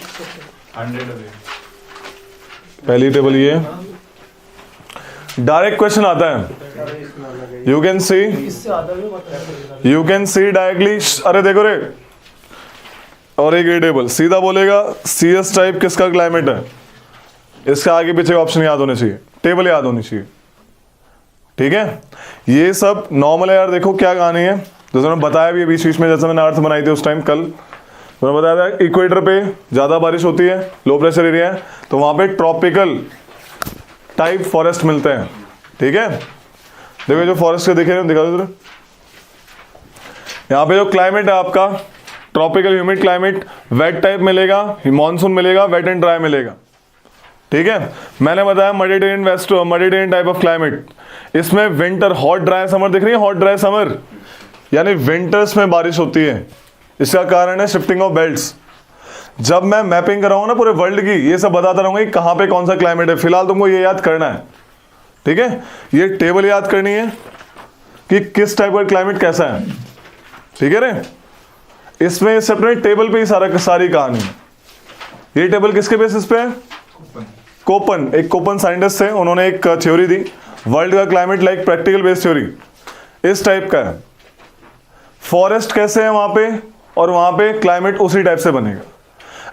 पहली टेबल ये डायरेक्ट क्वेश्चन आता है, यू कैन सी, इससे आधा भी बता। You can see directly. अरे देखो रे, और एक ये टेबल सीधा बोलेगा CS टाइप किसका क्लाइमेट है, इसका आगे पीछे ऑप्शन याद होने चाहिए, टेबल याद होनी चाहिए। ठीक है, ये सब नॉर्मल है यार। देखो क्या कहानी है, जैसे मैंने बताया भी बीच बीच में, जैसे मैंने अर्थ बनाई थी उस टाइम कल, मैंने बताया था इक्वेटर पे ज़्यादा बारिश होती है, लो प्रेशर एरिया है, तो वहाँ पे टाइप फॉरेस्ट मिलते हैं, ठीक है। देखो जो फॉरेस्ट के दिखे दिखा दो, यहाँ पे जो क्लाइमेट है आपका tropical humid climate, wet type मिलेगा, मॉनसून मिलेगा, वेट एंड ड्राई मिलेगा, ठीक है। मैंने बताया मेडिटेरियन टाइप ऑफ क्लाइमेट, इसमें विंटर हॉट ड्राई समर दिख रही है, हॉट ड्राई समर यानी विंटर्स में बारिश होती है। इसका कारण है शिफ्टिंग ऑफ बेल्ट्स। जब मैं मैपिंग कराऊंगा ना पूरे वर्ल्ड की, ये सब बताता रहूंगा कि कहाँ पे कौन सा क्लाइमेट है। फिलहाल तुमको ये याद करना है, ठीक है। ये टेबल याद करनी है कि किस टाइप का क्लाइमेट कैसा है, ठीक है रे। इसमें इस अपने टेबल पे ही सारी कहानी है। ये टेबल किसके बेसिस पे है? कोपन, एक कोपन साइंटिस्ट थे, उन्होंने एक थ्योरी दी, वर्ल्ड का climate like practical based theory, इस टाइप का है। फॉरेस्ट कैसे है वहां पे, और वहां पे क्लाइमेट उसी टाइप से बनेगा।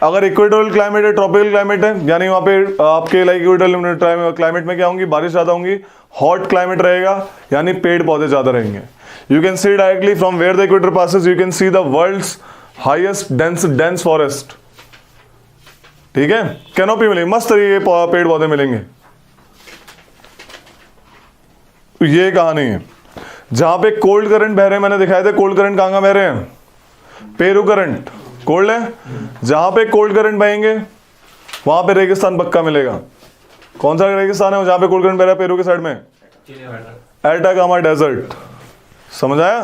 अगर इक्वेटोरियल क्लाइमेट है, ट्रॉपिकल क्लाइमेट है, यानी वहां पे आपके लाइक इक्वेटोरियल क्लाइमेट में क्या होंगी, बारिश ज्यादा होंगी। हॉट क्लाइमेट रहेगा यानी पेड़ पौधे ज्यादा रहेंगे। You can see directly from where the equator passes, you can see the world's highest dense forest, ठीक है। कैनोपी मिलेगी, मस्त तरीके पेड़ पौधे मिलेंगे। ये कहानी है। जहां पे कोल्ड करंट बह रहे हैं, मैंने दिखाए थे कोल्ड करंट कहां बह रहे हैं, पेरू करंट कोल्ड है। जहां पे कोल्ड करंट बहेंगे वहां पे रेगिस्तान पक्का मिलेगा। कौन सा रेगिस्तान है जहां पे कोल्ड करंट बह रहा है? पेरू के साइड में एटाकामा डेजर्ट, समझ आया।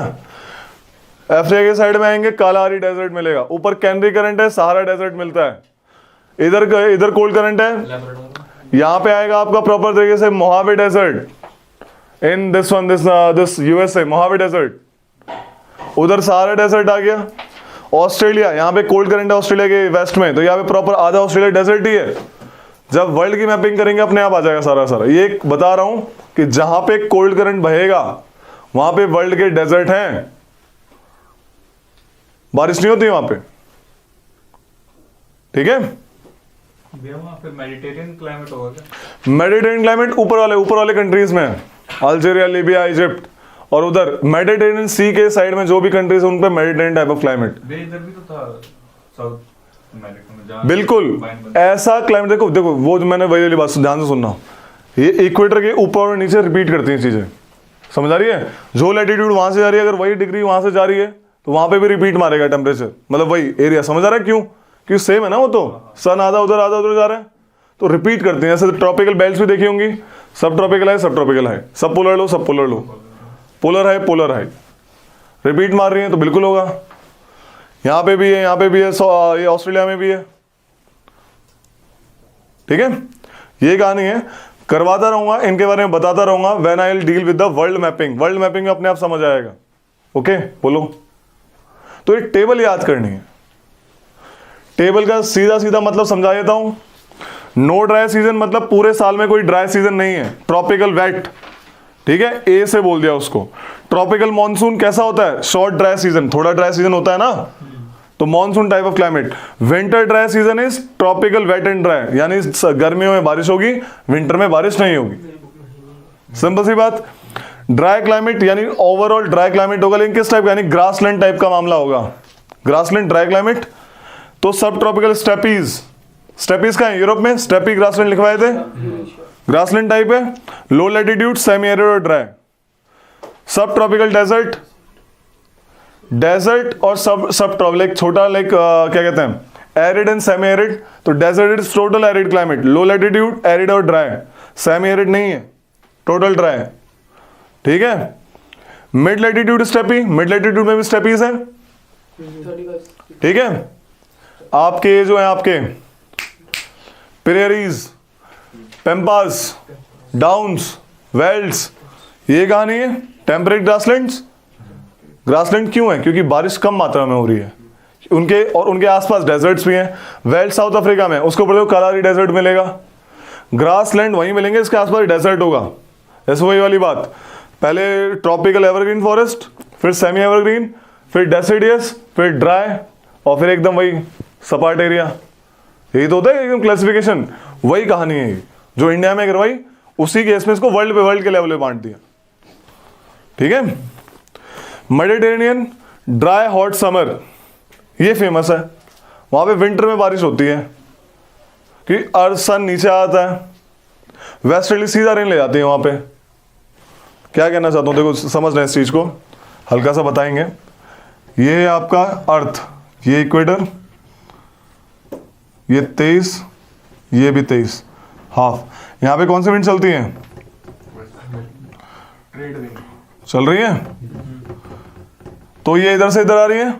अफ्रीका के साइड में आएंगे कालाहारी डेजर्ट मिलेगा। ऊपर कैनरी करंट है, सहारा डेजर्ट मिलता है। इधर कोल्ड करंट है, यहां पे आएगा आपका प्रॉपर तरीके से Mojave desert in this USA, Mojave desert. उधर सहारा डेजर्ट आ गया। ऑस्ट्रेलिया, यहाँ पे कोल्ड करंट है ऑस्ट्रेलिया के वेस्ट में, तो यहाँ पे प्रॉपर आधा ऑस्ट्रेलिया डेजर्ट ही है। जब वर्ल्ड की मैपिंग करेंगे अपने आप आ जाएगा सारा। ये बता रहा हूं कि जहां पे कोल्ड करंट बहेगा वहां पे वर्ल्ड के डेजर्ट हैं, बारिश नहीं होती वहां पे, ठीक है। फिर मेडिटेरियन क्लाइमेट होगा क्या? मेडिटेरियन क्लाइमेट ऊपर वाले कंट्रीज में है, अल्जीरिया, लीबिया, इजिप्ट, और उधर मेडिटेरियन सी के साइड में जो भी कंट्रीज है उन पे मेडिटेरियन टाइप ऑफ क्लाइमेट। इधर भी तो था साउथ अमेरिका में, जहाँ बिल्कुल ऐसा क्लाइमेट। देखो वो जो मैंने वही वाली बात ध्यान से सुनना, ये इक्वेटर के ऊपर और नीचे रिपीट करती हैं चीजें, समझ आ रही है। जो लैटिट्यूड वहां से जा रही है, अगर वही डिग्री वहां से जा रही है तो वहां पे भी रिपीट मारेगा टेम्परेचर, मतलब वही एरिया, समझ आ रहा है। क्यों सेम है ना, वो तो सन आधा उधर जा रहा है तो रिपीट करते हैं। ऐसे ट्रॉपिकल बेल्ट्स भी देखी होंगी, सब ट्रॉपिकल है, सब ट्रॉपिकल है, सब पोलर लो, सब पोलर लो, पोलर है, रिपीट मार रही है तो बिल्कुल होगा। यहां पे भी है, यहां पे भी है, ये ऑस्ट्रेलिया में भी है, ठीक है। ये कहानी है, करवाता रहूंगा, इनके बारे में बताता रहूंगा। When I will deal with the world mapping में अपने आप समझ आएगा। ओके बोलो। तो ये टेबल याद करनी है। टेबल का सीधा मतलब समझा देता हूं। नो ड्राई सीजन मतलब पूरे साल में कोई ड्राई सीजन नहीं है। ट्रॉपिकल वेट, ठीक है, ए से बोल दिया उसको। ट्रॉपिकल मॉनसून कैसा होता है? शॉर्ट ड्राई सीजन, थोड़ा ड्राई सीजन होता है ना, तो monsoon type of climate. Winter dry season is tropical wet and dry, यानी गर्मियों में बारिश होगी, विंटर में बारिश नहीं होगी। सिंपल सी बात। ड्राई क्लाइमेट यानी ओवरऑल ड्राई क्लाइमेट होगा, लेकिन किस टाइप का, यानी ग्रासलैंड टाइप का मामला होगा। Grassland dry climate. तो सब ट्रॉपिकल स्टेपीज का है यूरोप में, स्टेपी ग्रासलैंड लिखवाए थे, ग्रासलैंड टाइप है। लो लैटिट्यूड सेमी एरिड और ड्राई। सब ट्रॉपिकल डेजर्ट और सब ट्रॉपिकल छोटा लाइक क्या कहते हैं, एरिड एंड सेमी एरिड। तो desert is total arid climate, low latitude arid और ड्राई, सेमी एरिड नहीं है, टोटल ड्राई, ठीक है। Mid latitude steppe, mid latitude में भी स्टेपीज हैं, ठीक है। आपके जो है आपके प्रेरीज, पेम्पास, डाउन्स, वेल्ड्स, ये कहानी है। टेम्परेट ग्रासलैंड क्यों है? क्योंकि बारिश कम मात्रा में हो रही है उनके आसपास डेजर्ट्स भी हैं। वेल्ड साउथ अफ्रीका में, उसको बोलो कालारी डेजर्ट मिलेगा। ग्रासलैंड वहीं मिलेंगे इसके आसपास डेजर्ट होगा। ऐसे वही वाली बात, पहले ट्रॉपिकल एवरग्रीन फॉरेस्ट, फिर सेमी एवरग्रीन, फिर डेसिडियस, फिर ड्राई, और फिर एकदम वही सपाट एरिया। यही तो होता है एकदम क्लासिफिकेशन। वही कहानी है जो इंडिया में करवाई, उसी केस में इसको वर्ल्ड के लेवल पे बांट दिया, ठीक है। मेडिटेरेनियन ड्राई हॉट समर, ये फेमस है। वहां पे विंटर में बारिश होती है कि अर्थ सन नीचे आता है। वेस्टर्ली सीधा रेन ले जाती है वहां पे। क्या कहना चाहता हूं, देखो समझ रहे हैं इस चीज को, हल्का सा बताएंगे। ये है आपका अर्थ, ये इक्वेटर, ये 23, ये भी 23, हाफ। यहां पे कौन सी विंड चलती है? चल रही है। तो ये इधर से इधर आ रही है,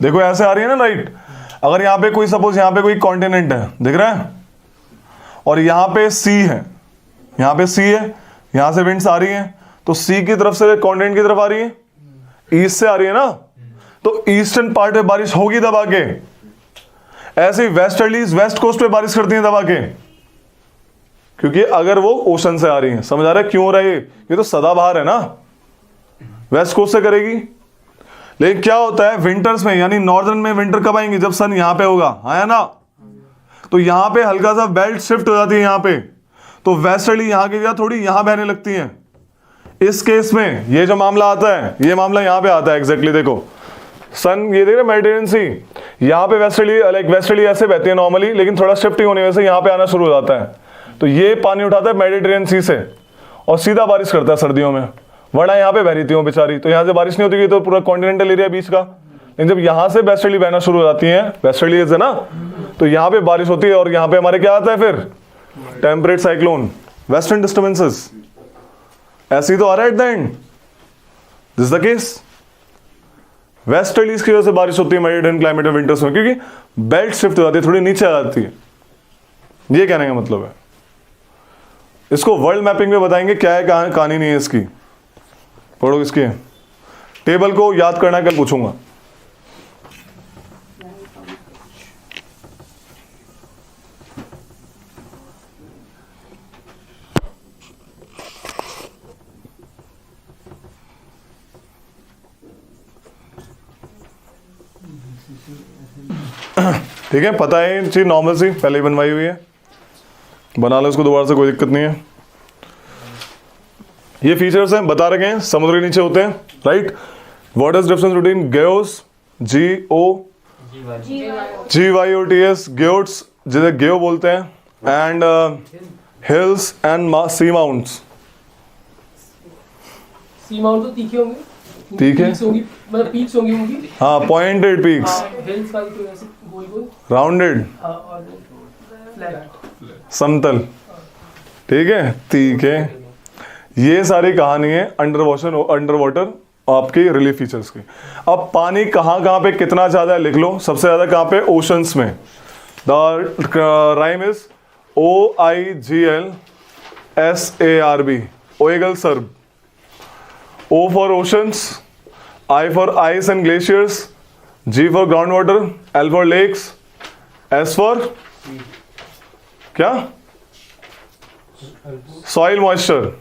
देखो ऐसे आ रही है ना राइट। अगर यहां पे कोई सपोज यहां पे कोई कॉन्टिनेंट है, दिख रहा है, और यहां पे सी है, यहां पे सी है, यहां से विंड्स आ रही हैं, तो सी की तरफ से कॉन्टिनेंट की तरफ आ रही है, ईस्ट से आ रही है ना, तो ईस्टर्न पार्ट में बारिश होगी दबा के। ऐसे ही वेस्टर्लीज वेस्ट कोस्ट पे बारिश करती हैं दबा के, क्योंकि अगर वो ओशन से आ रही है। समझ आ रहा है क्यों हो रहा है ये तो सदाबहार है ना, वेस्ट कोस्ट से करेगी। लेकिन क्या होता है विंटर्स में, यानी नॉर्दर्न में विंटर कब आएंगी? जब सन यहां पे होगा, है ना। तो यहां पे हल्का सा बेल्ट शिफ्ट हो जाती है यहां पे, तो वेस्टर्ली यहां की जगह थोड़ी यहां बहने लगती है। इस केस में ये जो मामला आता है, ये मामला यहां पे आता है एग्जैक्टली। देखो सन, ये देख रहे मेडिटेरियन सी, यहां पे वेस्टर्ली, लाइक वेस्टर्ली ऐसे बहती है नॉर्मली, लेकिन थोड़ा शिफ्टिंग होने वजह से यहां पे आना शुरू हो जाता है। तो ये पानी उठाता है मेडिटेरियन सी से और सीधा बारिश करता है सर्दियों में। वरना यहाँ पे बह रही थी वो बेचारी, तो यहाँ से बारिश नहीं होती, तो पूरा कॉन्टिनेंटल एरिया बीच का। लेकिन जब यहाँ से वेस्टर्ली बहना शुरू हो जाती है, वेस्टर्ली है ना, तो यहाँ पे बारिश होती है। और यहाँ पे हमारे क्या आता है फिर? Temperate cyclone, western disturbances. ऐसे ही तो आ रहा है at the end, this the case. Westerlies की वजह से बारिश होती है मेडिटेरियन क्लाइमेट में विंटर्स में, क्योंकि बेल्ट शिफ्ट हो जाती है, थोड़ी नीचे आ जाती है। ये कहने का मतलब है। इसको वर्ल्ड मैपिंग में बताएंगे क्या है, कहानी नहीं है इसकी। पढ़ो इसकी टेबल को याद करना, कल पूछूंगा। ठीक है, पता है ये चीज नॉर्मल सी पहले ही बनवाई हुई है, बना लो इसको दोबारा से, कोई दिक्कत नहीं है। ये फीचर्स हैं बता रखे हैं, समुद्र के नीचे होते हैं, right. What is difference between guyots, GYOTS, guyots जिसे गेओ बोलते हैं, and hills and seamounts. Seamount तो तीखे होंगे, तीखे? पीक्स होंगी, मतलब पीक्स होंगी उनकी। हाँ, पॉइंटेड पीक्स, हिल्स वाली तो ऐसे गोल गोल, राउंडेड, और फ्लैट, समतल। ठीक है, ठीक है। ये सारी कहानी है अंडर वाटर आपकी रिलीफ फीचर्स की। अब पानी कहाँ कहाँ पे कितना ज्यादा है लिख लो। सबसे ज्यादा कहाँ पे? ओशंस में। द राइम इज OIGLSARB, ओएगल सर्ब। O for oceans, I for ice and glaciers, G for groundwater, L for lakes, S for क्या? Soil moisture,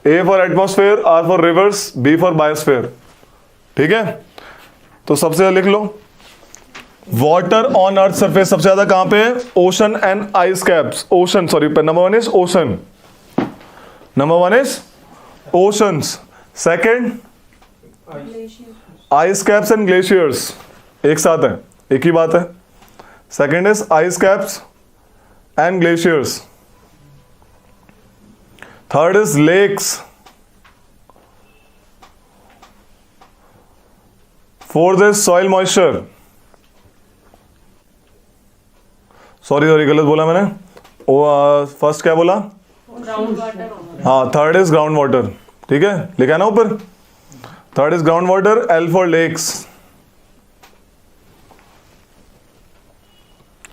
A for atmosphere, R for rivers, B for biosphere। ठीक है, तो सबसे ज्यादा लिख लो वाटर ऑन अर्थ सरफेस। सबसे ज्यादा कहां पे है? Ocean and ice caps. Ocean, sorry, number 1 is ocean, number 1 is oceans. Second ice caps and glaciers, एक साथ है, एक ही बात है। Second is ice caps and glaciers. Third is lakes. Fourth is soil moisture. Sorry गलत बोला मैंने। फर्स्ट क्या बोला? Ground water. हाँ, थर्ड इज ग्राउंड वाटर। ठीक है, लिखा है ना ऊपर, third is ground water, L for lakes,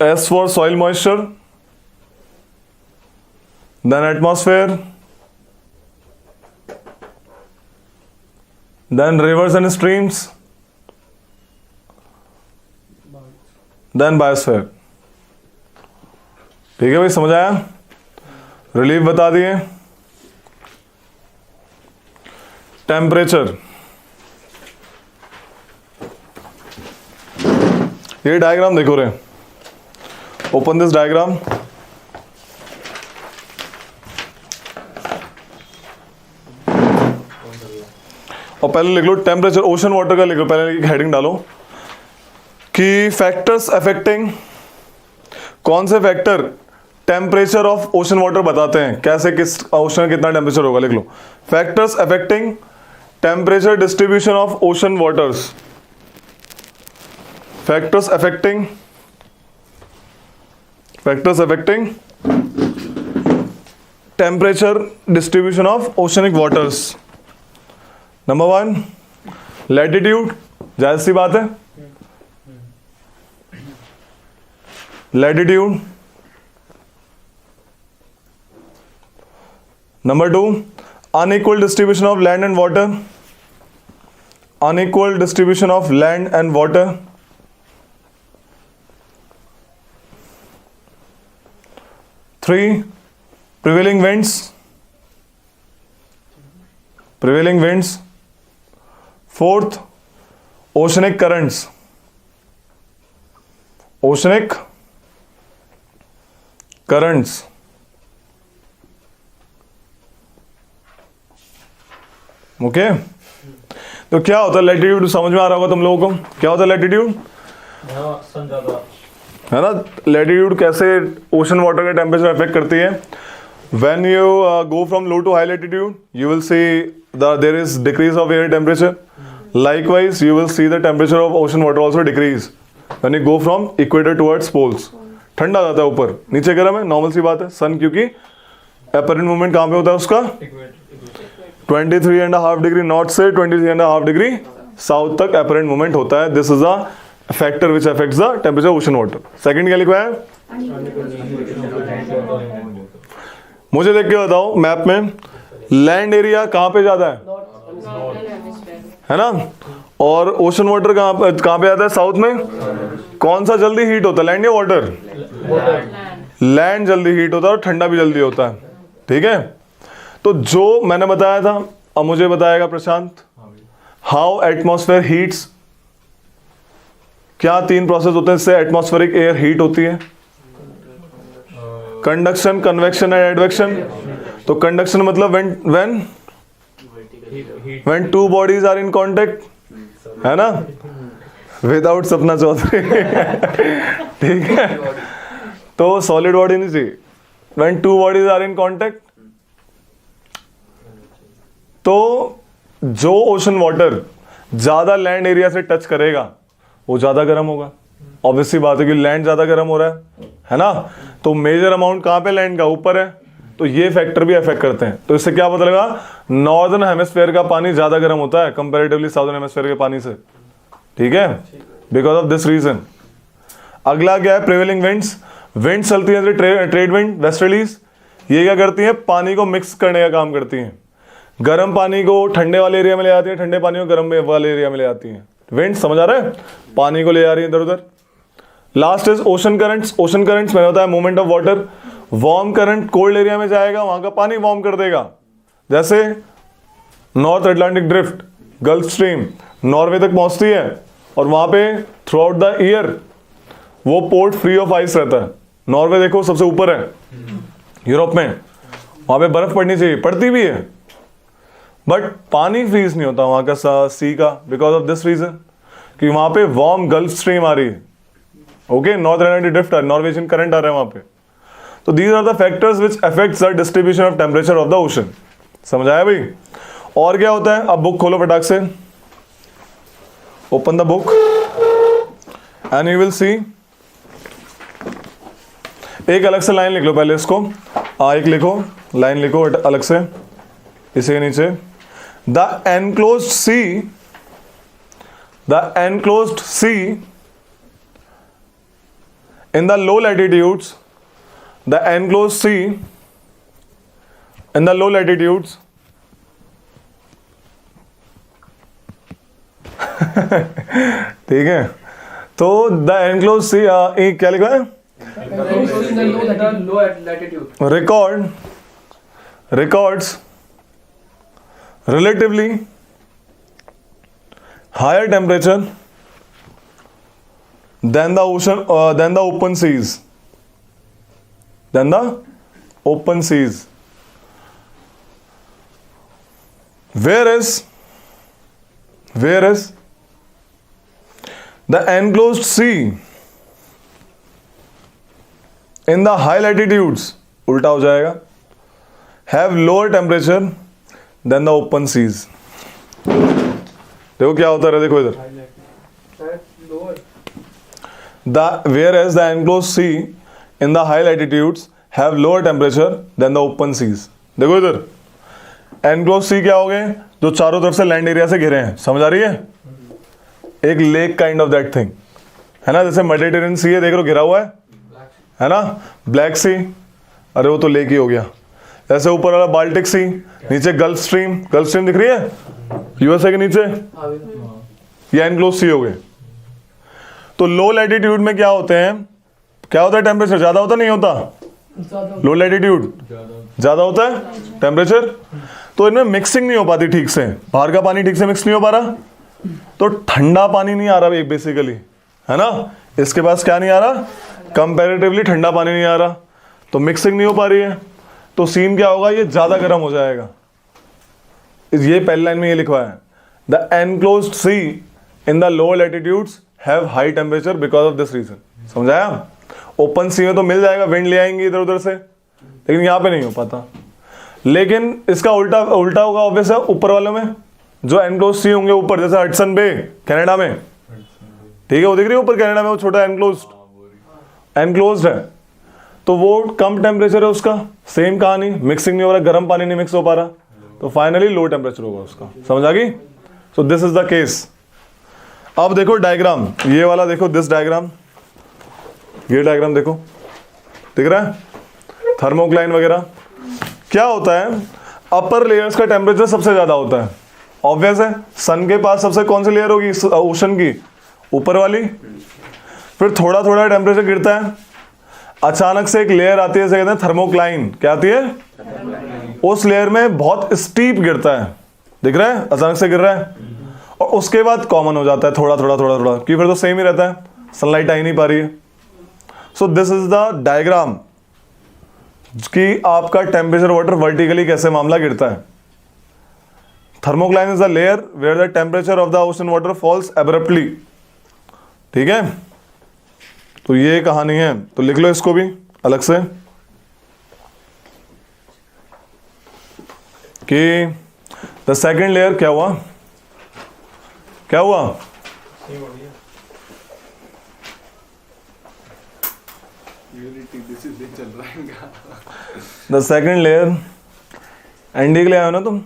S for soil moisture, then atmosphere, then rivers and streams, then biosphere. ठीक है भाई, समझ आया? रिलीफ बता दिए। टेम्परेचर, ये डायग्राम देखो रे, ओपन दिस डायग्राम। और पहले लिख लो टेम्परेचर, ओशन वाटर का लिख लो, पहले एक हेडिंग डालो कि फैक्टर्स अफेक्टिंग, कौन से factor temperature of ocean water बताते हैं, कैसे किस ओशन में कितना टेम्परेचर होगा, लिख लो। Factors affecting temperature distribution of ocean waters, factors affecting temperature distribution of oceanic waters. Number 1 latitude, जाहिर सी बात है, latitude. Number 2 unequal distribution of land and water, unequal distribution of land and water. 3 prevailing winds। 4th oceanic currents, okay. तो क्या होता है latitude, समझ में आ रहा होगा तुम लोगों को क्या होता है लैटिट्यूड, है ना। लैटिट्यूड कैसे ओशन वाटर का टेम्परेचर अफेक्ट करती है। When you go from low to high latitude, you will see there is decrease of air temperature. Likewise, you will see the temperature of ocean water also decrease when you go from equator towards poles. ठंडा जाता है ऊपर, नीचे गर्म है, normal सी बात है। सन क्योंकि apparent movement कहाँ पे होता है उसका, 23.5 डिग्री नॉर्थ से 23.5 डिग्री साउथ तक apparent movement होता है। This is a factor which affects the temperature of ocean water. Second क्या लिखा है, मुझे देख के बताओ मैप में लैंड एरिया कहाँ पे ज्यादा है ना, और ओशन वाटर कहाँ पे ज्यादा है, साउथ में। कौन सा जल्दी हीट होता है, लैंड या वाटर, लैंड जल्दी हीट होता है और ठंडा भी जल्दी होता है, ठीक है। तो जो मैंने बताया था अब मुझे बताएगा प्रशांत, हाउ एटमॉस्फेयर हीट्स, क्या 3 प्रोसेस होते हैं इससे एटमॉस्फेरिक एयर हीट होती है, कंडक्शन, कन्वेक्शन एंड एडवेक्शन। तो कंडक्शन मतलब when two bodies are in contact, है ना, विदाउट सपना चौधरी ठीक है, तो सॉलिड बॉडी नहीं चाहिए। when two bodies are in contact, तो जो ओशन वाटर ज्यादा लैंड एरिया से टच करेगा वो ज्यादा गर्म होगा। ऑब्वियसली बात है कि लैंड ज्यादा गर्म हो रहा है ना, तो मेजर अमाउंट कहां पे लैंड का ऊपर है, तो ये फैक्टर भी अफेक्ट करते हैं। तो इससे क्या पता लगा, नॉर्दर्न हेमिस्फीयर का पानी ज्यादा गर्म होता है कंपैरेटिवली साउदर्न हेमिस्फीयर के पानी से, ठीक है, बिकॉज ऑफ दिस रीजन। अगला क्या है, प्रिवेलिंग विंड्स। विंड चलती है ट्रेड विंड, वेस्टर्लीज, ये क्या करती है, पानी को मिक्स करने का काम करती है। गर्म पानी को ठंडे वाले एरिया में ले जाती है, ठंडे पानी को गर्म वाले एरिया में ले जाती है। विंड समझ आ रहा है, पानी को ले जा रही है इधर उधर। Last is ocean currents. Ocean currents में होता है movement of water. Warm current cold area में जाएगा, वहां का पानी वार्म कर देगा, जैसे north Atlantic drift, gulf stream Norway तक पहुंचती है और वहां पे थ्रू आउट द ईयर वो पोर्ट फ्री ऑफ आइस रहता है। नॉर्वे देखो सबसे ऊपर है यूरोप में, वहां पे बर्फ पड़नी चाहिए, पड़ती भी है, बट पानी फ्रीज नहीं होता वहां का सी का, बिकॉज ऑफ दिस रीजन कि वहां पे वार्म गल्फ स्ट्रीम आ रही है। ओके, नॉर्थ अटलांटिक ड्रिफ्ट आ, नॉर्वेजियन करंट आ रहा है वहां पे। तो these are the factors which affects the distribution of temperature of the ocean. समझ आया भाई। और क्या होता है, अब बुक खोलो फटाक से, open the book and you will see. एक अलग से लाइन लिख लो पहले इसको, एक लिखो, लाइन लिखो अलग से इसी के नीचे। The enclosed sea in the low latitudes, the enclosed sea in the low latitudes ठीक है, तो the enclosed sea क्या लिखा है, records relatively higher temperature than the ocean, than the open seas, whereas the enclosed sea in the high latitudes उल्टा हो जाएगा, have lower temperature than the open seas. देखो क्या होता है, देखो इधर, the whereas the enclose sea in the high latitudes have lower temperature than the open seas. देखो इधर एनक्लोज सी क्या हो गए, जो चारों तरफ से लैंड एरिया से घिरे हैं, समझ आ रही है, एक lake kind of that thing है ना, जैसे मेडिटेरियन सी है, देख रहे हो घिरा हुआ है ना, ब्लैक सी, अरे वो तो लेक ही हो गया। ऐसे ऊपर वाला बाल्टिक सी, नीचे गल्फ स्ट्रीम दिख रही है यूएसए के नीचे, ये एनक्लोज सी हो गए। तो लो लैटिट्यूड में क्या होते हैं, क्या होता है, टेम्परेचर ज्यादा होता नहीं होता, लो लैटिट्यूड ज्यादा होता है टेम्परेचर, तो इनमें मिक्सिंग नहीं हो पाती ठीक से, बाहर का पानी ठीक से मिक्स नहीं हो पा रहा, तो ठंडा पानी नहीं आ रहा बेसिकली, है ना, इसके पास क्या नहीं आ रहा, कंपैरेटिवली ठंडा पानी नहीं आ रहा, तो मिक्सिंग नहीं हो पा रही है, तो सीन क्या होगा, ये ज्यादा गर्म हो जाएगा। ये पहली लाइन में ये लिखा है, the enclosed sea in the lower latitudes have high temperature because of this reason. समझाया? ओपन सी में तो मिल जाएगा, विंड ले आएंगे इधर उधर से, लेकिन यहाँ पे नहीं हो पाता। लेकिन इसका उल्टा होगा ऑब्वियस है, ऊपर वालों में जो एनक्लोज सी होंगे ऊपर, जैसे हडसन बे कनाडा में, ठीक है, वो दिख रही है ऊपर कनाडा में, वो छोटा एनक्लोज्ड है, तो वो कम टेम्परेचर है उसका, सेम कहानी, मिक्सिंग नहीं हो रहा, गर्म पानी नहीं मिक्स हो पा रहा, तो फाइनली लो टेम्परेचर होगा उसका। समझ आ गई? सो दिस इज द केस। अब देखो डायग्राम, ये वाला देखो, दिस डायग्राम, ये डायग्राम देखो, दिख रहा है, थर्मोक्लाइन वगैरह। क्या होता है, अपर लेयर्स का टेम्परेचर सबसे ज्यादा होता है, ऑब्वियस है, सन के पास सबसे कौन सी लेयर होगी ओशन की, ऊपर वाली, फिर थोड़ा थोड़ा टेम्परेचर गिरता है, अचानक से एक लेयर आती है, जैसे कहते हैं थर्मोक्लाइन, क्या आती है, उस लेयर में बहुत स्टीप गिरता है, दिख रहा है, अचानक से गिर रहा है, और उसके बाद कॉमन हो जाता है थोड़ा थोड़ा, क्योंकि फिर तो सेम ही रहता है, सनलाइट आ ही नहीं पा रही है। So this is the diagram कि आपका टेम्परेचर वाटर वर्टिकली कैसे मामला गिरता है। Thermocline is the layer where the temperature of the ocean water falls abruptly, ठीक है, तो ये कहानी है, तो लिख लो इसको भी अलग से कि द सेकेंड लेयर क्या हुआ, द सेकेंड लेयर, एनडी के लिए आए हो ना तुम,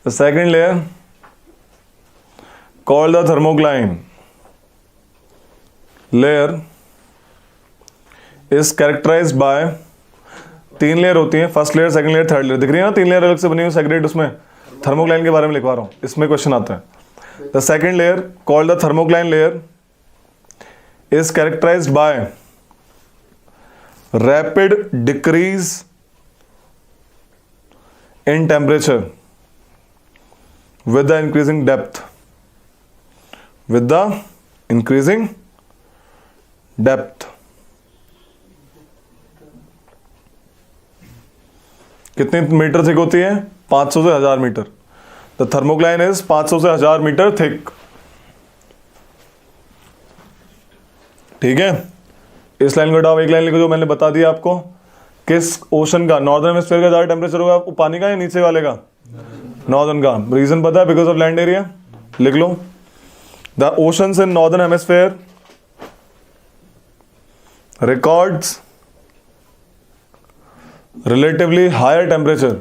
the second layer called the thermocline layer is characterized by, तीन लेयर होती हैं, first layer, second layer, third layer, दिख रही है ना, तीन लेयर अलग से बनी हुई सेग्रेट, उसमें थर्मोक्लाइन के बारे में लिखवा रहा हूं, इसमें क्वेश्चन आता है। The second layer called the thermocline layer is characterized by rapid decrease in temperature with the increasing depth, with the increasing depth। कितने मीटर थिक होती है, 500 से 1000 मीटर। द थर्मोक्लाइन इज 500 से 1000 मीटर थिक, ठीक है। इस लाइन को हटाओ, एक लाइन लिखो जो मैंने बता दिया आपको, किस ओशन का, नॉर्दर्न हेमिस्फीयर का ज्यादा टेम्परेचर होगा, पानी का या नीचे वाले का, नॉर्दर्न का, रीजन पता है, बिकॉज ऑफ लैंड एरिया, लिख लो, the oceans in northern hemisphere records relatively higher temperature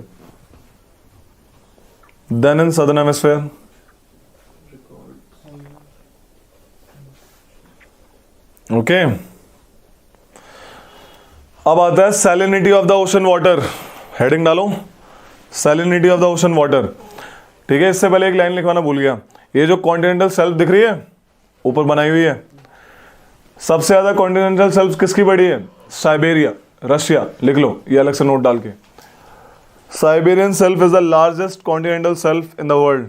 than in southern hemisphere. Okay, अब आता है salinity of the ocean water, heading डालो, salinity of the ocean water, ठीक है। इससे पहले एक लाइन लिखवाना भूल गया, ये जो कॉन्टिनेंटल शेल्फ दिख रही है ऊपर बनाई हुई है, सबसे ज्यादा कॉन्टिनेंटल शेल्फ किसकी बड़ी है, साइबेरिया, रशिया, लिख लो ये अलग से नोट डाल के, Siberian shelf is the largest continental shelf in the world.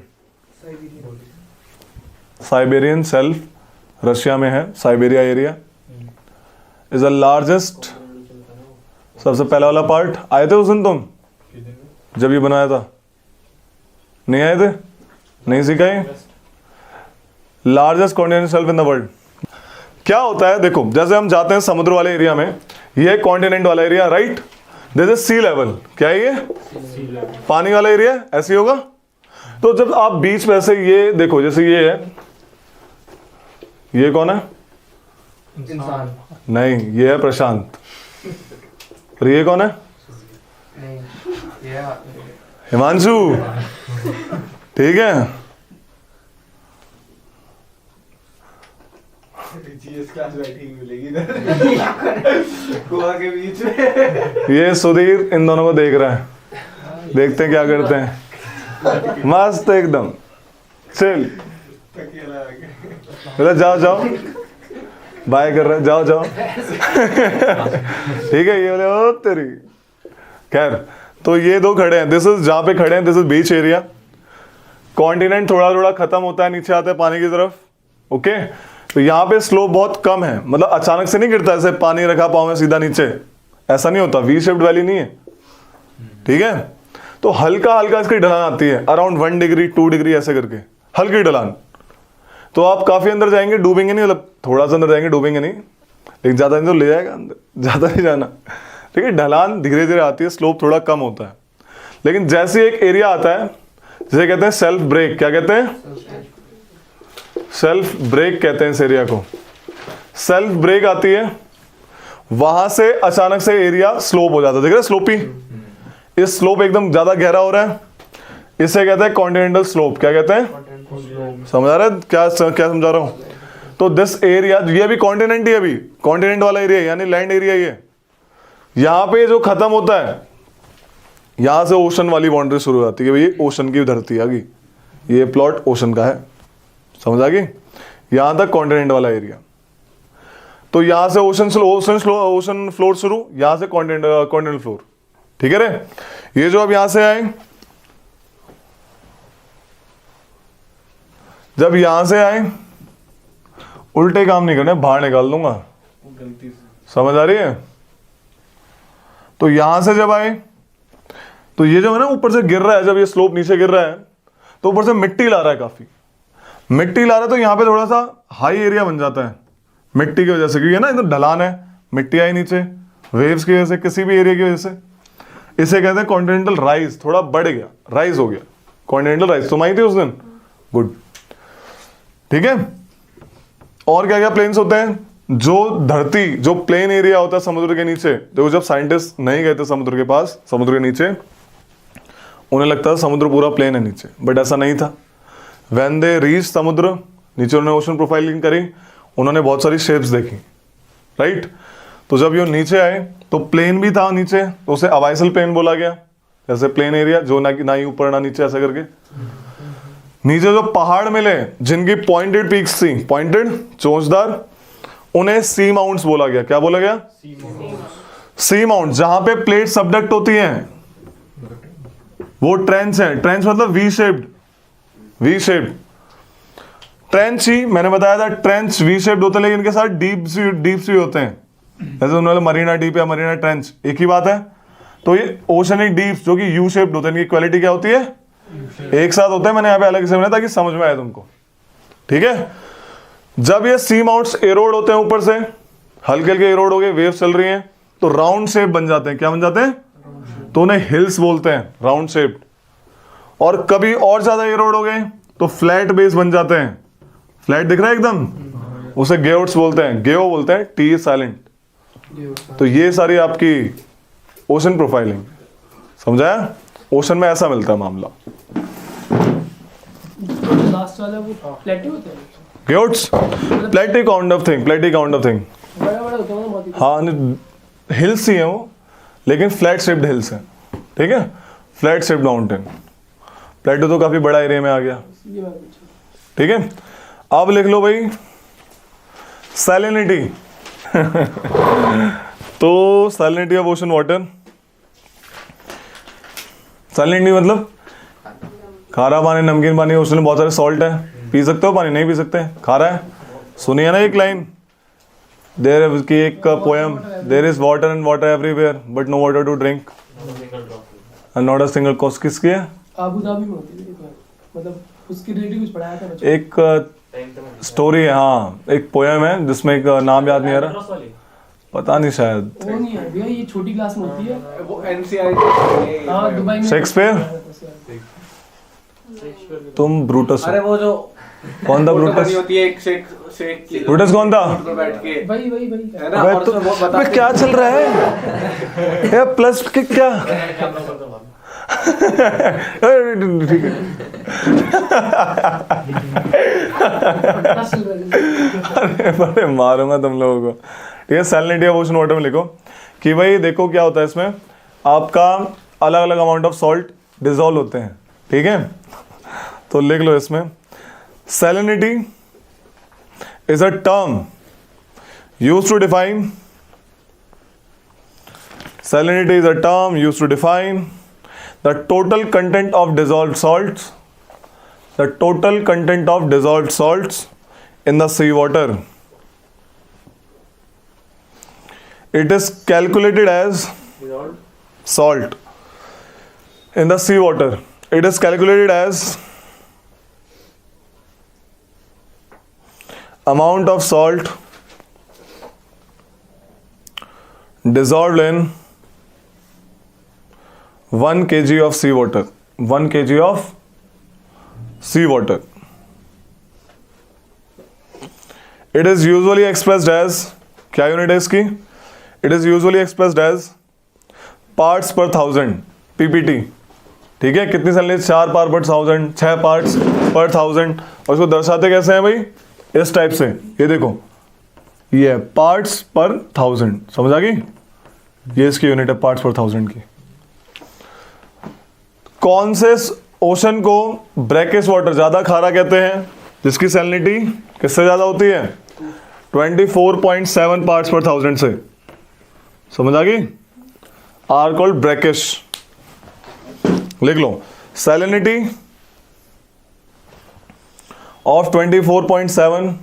Siberian shelf Russia में है, Siberia area is the largest. सबसे पहला वाला पार्ट आए थे उस दिन तुम जब ये बनाया था, नहीं आए थे, नहीं सीखा ये, largest continental shelf in the world. क्या होता है देखो, जैसे हम जाते हैं समुद्र वाले एरिया में, ये कॉन्टिनेंट वाला area, right, this is sea level, क्या है ये पानी वाला एरिया, ऐसे ही होगा। तो जब आप बीच में ऐसे ये देखो, जैसे ये है, ये कौन है, इंसान नहीं ये है प्रशांत, और ये कौन है, नहीं, ये हिमांशु, ठीक है। जीएस क्लास बैठी मिलेगी इधर गोवा के बीच में। ये सुधीर इन दोनों को देख रहा है, देखते हैं क्या करते हैं। मस्त एकदम, चल बोला जाओ जाओ, बाय कर रहे हैं, जाओ जाओ। ठीक है, ये बोले ओ तेरी, खैर तो ये दो खड़े हैं, दिस इज जहाँ पे खड़े हैं, this is beach area. Continent थोड़ा थोड़ा खत्म होता है, नीचे आता है पानी की तरफ, ओके। तो यहाँ पे स्लोप बहुत कम है, मतलब अचानक से नहीं गिरता, ऐसे पानी रखा पाँव में सीधा नीचे, ऐसा नहीं होता, वी शेप्ड वैली नहीं है, ठीक है। तो हल्का हल्का इसकी ढलान आती है, अराउंड 1 डिग्री 2 डिग्री ऐसे करके हल्की ढलान। तो आप काफी अंदर जाएंगे, डूबेंगे नहीं, मतलब थोड़ा सा अंदर जाएंगे, डूबेंगे नहीं, लेकिन ज्यादा अंदर ले जाएगा अंदर, ज्यादा नहीं जाना, ठीक है। ढलान धीरे धीरे आती है, स्लोप थोड़ा कम होता है। लेकिन जैसे एक एरिया आता है जिसे कहते हैं सेल्फ ब्रेक, क्या कहते हैं, सेल्फ ब्रेक कहते हैं इस एरिया को, सेल्फ ब्रेक आती है, वहां से अचानक से एरिया स्लोप हो जाता है, देख रहे स्लोपी, इस स्लोप एकदम ज्यादा गहरा हो रहा है, इसे कहते हैं कॉन्टिनेंटल स्लोप, क्या कहते हैं, समझ आ रहा है क्या समझा रहा हूं। तो दिस एरिया, ये भी कॉन्टिनेंट ही, अभी कॉन्टिनेंट वाला एरिया यानी लैंड एरिया, ये यहां पे जो खत्म होता है, यहां से ओशन वाली बाउंड्री शुरू हो जाती है, भाई ओशन की धरती आ गई, ये प्लॉट ओशन का है, समझ आ गई, यहां तक कॉन्टिनेंट वाला एरिया। तो यहां से ओशन फ्लोर शुरू, यहां से कॉन्टिनेंटल फ्लोर, ठीक है रे। ये जो अब यहां से आए, जब यहां से आए, उल्टे काम नहीं करने, बाहर निकाल दूंगा, गलती से, समझ आ रही है। तो यहां से जब आए, तो ये जो है ना ऊपर से गिर रहा है, जब ये स्लोप नीचे गिर रहा है, तो ऊपर से मिट्टी ला रहा है, काफी मिट्टी ला रहा है, तो यहाँ पे थोड़ा सा हाई एरिया बन जाता है मिट्टी की वजह से, क्योंकि ना इधर ढलान है, मिट्टी आई नीचे, वेव्स की वजह से, किसी भी एरिया की वजह से, इसे कहते हैं कॉन्टिनेंटल राइज, थोड़ा बढ़ गया, राइज हो गया, कॉन्टिनेंटल राइज। तुम आई थी उस दिन, गुड, ठीक है। और क्या क्या प्लेन्स होते हैं, जो धरती, जो प्लेन एरिया होता है समुद्र के नीचे, देखो जब साइंटिस्ट नहीं गए थे समुद्र के पास, समुद्र के नीचे, उन्हें लगता था समुद्र पूरा प्लेन है नीचे, बट ऐसा नहीं था। व्हेन दे रीच समुद्र, नीचे उन्होंने ओशन प्रोफाइलिंग करी, उन्होंने बहुत सारी शेप्स देखी, राइट। तो जब ये नीचे आए तो प्लेन भी था नीचे, तो उसे अवाइसल प्लेन बोला गया, जैसे प्लेन एरिया जो ना ही ऊपर ना नीचे, ऐसा करके। नीचे जो पहाड़ मिले जिनकी पॉइंटेड पीक्स थी, पॉइंटेड चोंचदार, उन्हें सी माउंट्स बोला गया, क्या बोला गया, सी माउंट। जहां पे प्लेट सबडक्ट होती हैं वो ट्रेंच है, ट्रेंच मतलब V shaped, V shaped trench ही मैंने बताया था, ट्रेंच वी शेप्ड होते हैं, लेकिन इनके साथ डीप्स भी होते हैं, जैसे उन्होंने मरीना डीप या मरीना ट्रेंच, एक ही बात है। तो ये ओशनिक डीप्स जो कि यू शेप्ड होते हैं, इनकी क्वालिटी क्या होती है, एक साथ होते हैं, मैंने यहाँ पे अलग से बनाया ताकि समझ में आए तुमको, ठीक है। जब ये सी माउंट्स एरोड होते हैं ऊपर से, हल्के हल्के एरोड हो गए, वेव चल रही हैं, तो राउंड शेप बन जाते हैं, क्या बन जाते हैं, तो उन्हें हिल्स बोलते हैं, राउंड शेप्ड। और कभी और ज्यादा एरोड हो गए तो फ्लैट बेस बन जाते हैं, फ्लैट दिख रहा है एकदम, उसे गेओट्स बोलते हैं, गेओ बोलते हैं, टी साइलेंट। तो ये सारी आपकी ओशन प्रोफाइलिंग, समझाया, ओशन में ऐसा मिलता है मामला। लास्ट वाला वो प्लेटी होते हैं, गेओट्स, प्लेटी काउंट ऑफ थिंग, प्लेटी काउंट ऑफ थिंग, बड़ा बड़ा होता है ना बहुत ही। हाँ हिल्स ही है वो, लेकिन फ्लैट शेप्ड हिल्स है, ठीक है, फ्लैट शेप्ड माउंटेन। प्लेटो तो काफी बड़ा एरिया में आ गया, ये बात अच्छी। ठीक है। अब लिख लो भाई सैलिनिटी। तो salinity of ocean water, salinity मतलब खारा पानी, नमकीन पानी, ओशन में बहुत सारे सॉल्ट है, पी सकते हो पानी, नहीं पी सकते, खारा है। सुनिए ना एक लाइन, देयर की एक poem, there is water and water everywhere but no water to drink and not a single cost, किसकी है, आबू धाबी में होती है, मतलब उसके रिलेटेड कुछ पढ़ाया था बच्चों। एक स्टोरी है, हाँ एक पोयम है जिसमें एक नाम याद नहीं आ रहा, पता नहीं शायद वो नहीं है भैया, ये छोटी क्लास में होती है। वो एनसीईआरटी। हाँ दुबई में। शेक्सपियर? तुम ब्रूटस अरे हो। वो जो कौन था फोटो ब्रूटस? बनी होती है एक शेख शेख की, ब्रूटस कौन था? पे बैठ के, वही वही वही है ना? अबे और तो उसमें वो अबे बताते क्या चल रहा है ये प्लस के क्या? ठीक है। क्या चल रहा है? अरे बड़े मारूंगा तुम लोगों को। ठीक है, सैलिनिटी ऑफ ओशन वाटर में लिखो कि भाई देखो क्या होता है इसमें, आपका अलग अलग अमाउंट ऑफ सॉल्ट डिजोल्व होते हैं। ठीक है, तो लिख लो इसमें, salinity is a term used to define, salinity is a term used to define the total content of dissolved salts, the total content of dissolved salts in the seawater. It is calculated as salt in the seawater. It is calculated as amount of salt dissolved in 1 kg of seawater. 1 kg of seawater. It is usually expressed as, क्या unit है इसकी? It is usually expressed as parts per thousand, PPT. ठीक है, कितनी salinity? 4 part पर 1000, 6 parts पर 1000। और इसको दर्शाते कैसे हैं भाई? इस टाइप से, ये देखो, ये पार्ट्स पर 1000, समझ आ गई? ये इसकी यूनिट है पार्ट्स पर 1000 की। कौन से ओशन को ब्रैकिश वाटर, ज्यादा खारा कहते हैं, जिसकी सैलिनिटी किससे ज्यादा होती है? 24.7 पार्ट्स पर 1000 से, समझ आ गई? Are called brackish. लिख लो, salinity of 24.7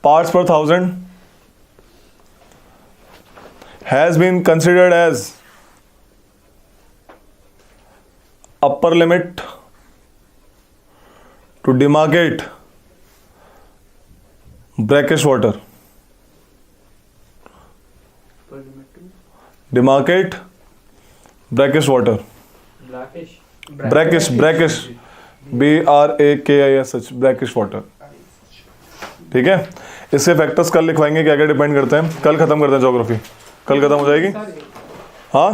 parts per 1000 has been considered as upper limit to demarcate brackish water. Demarcate brackish water. Brackish, BRAKISH, brackish water. ठीक है, इसके फैक्टर्स कल लिखवाएंगे क्या क्या डिपेंड करते हैं। कल खत्म करते हैं ज्योग्राफी, कल खत्म हो जाएगी। हाँ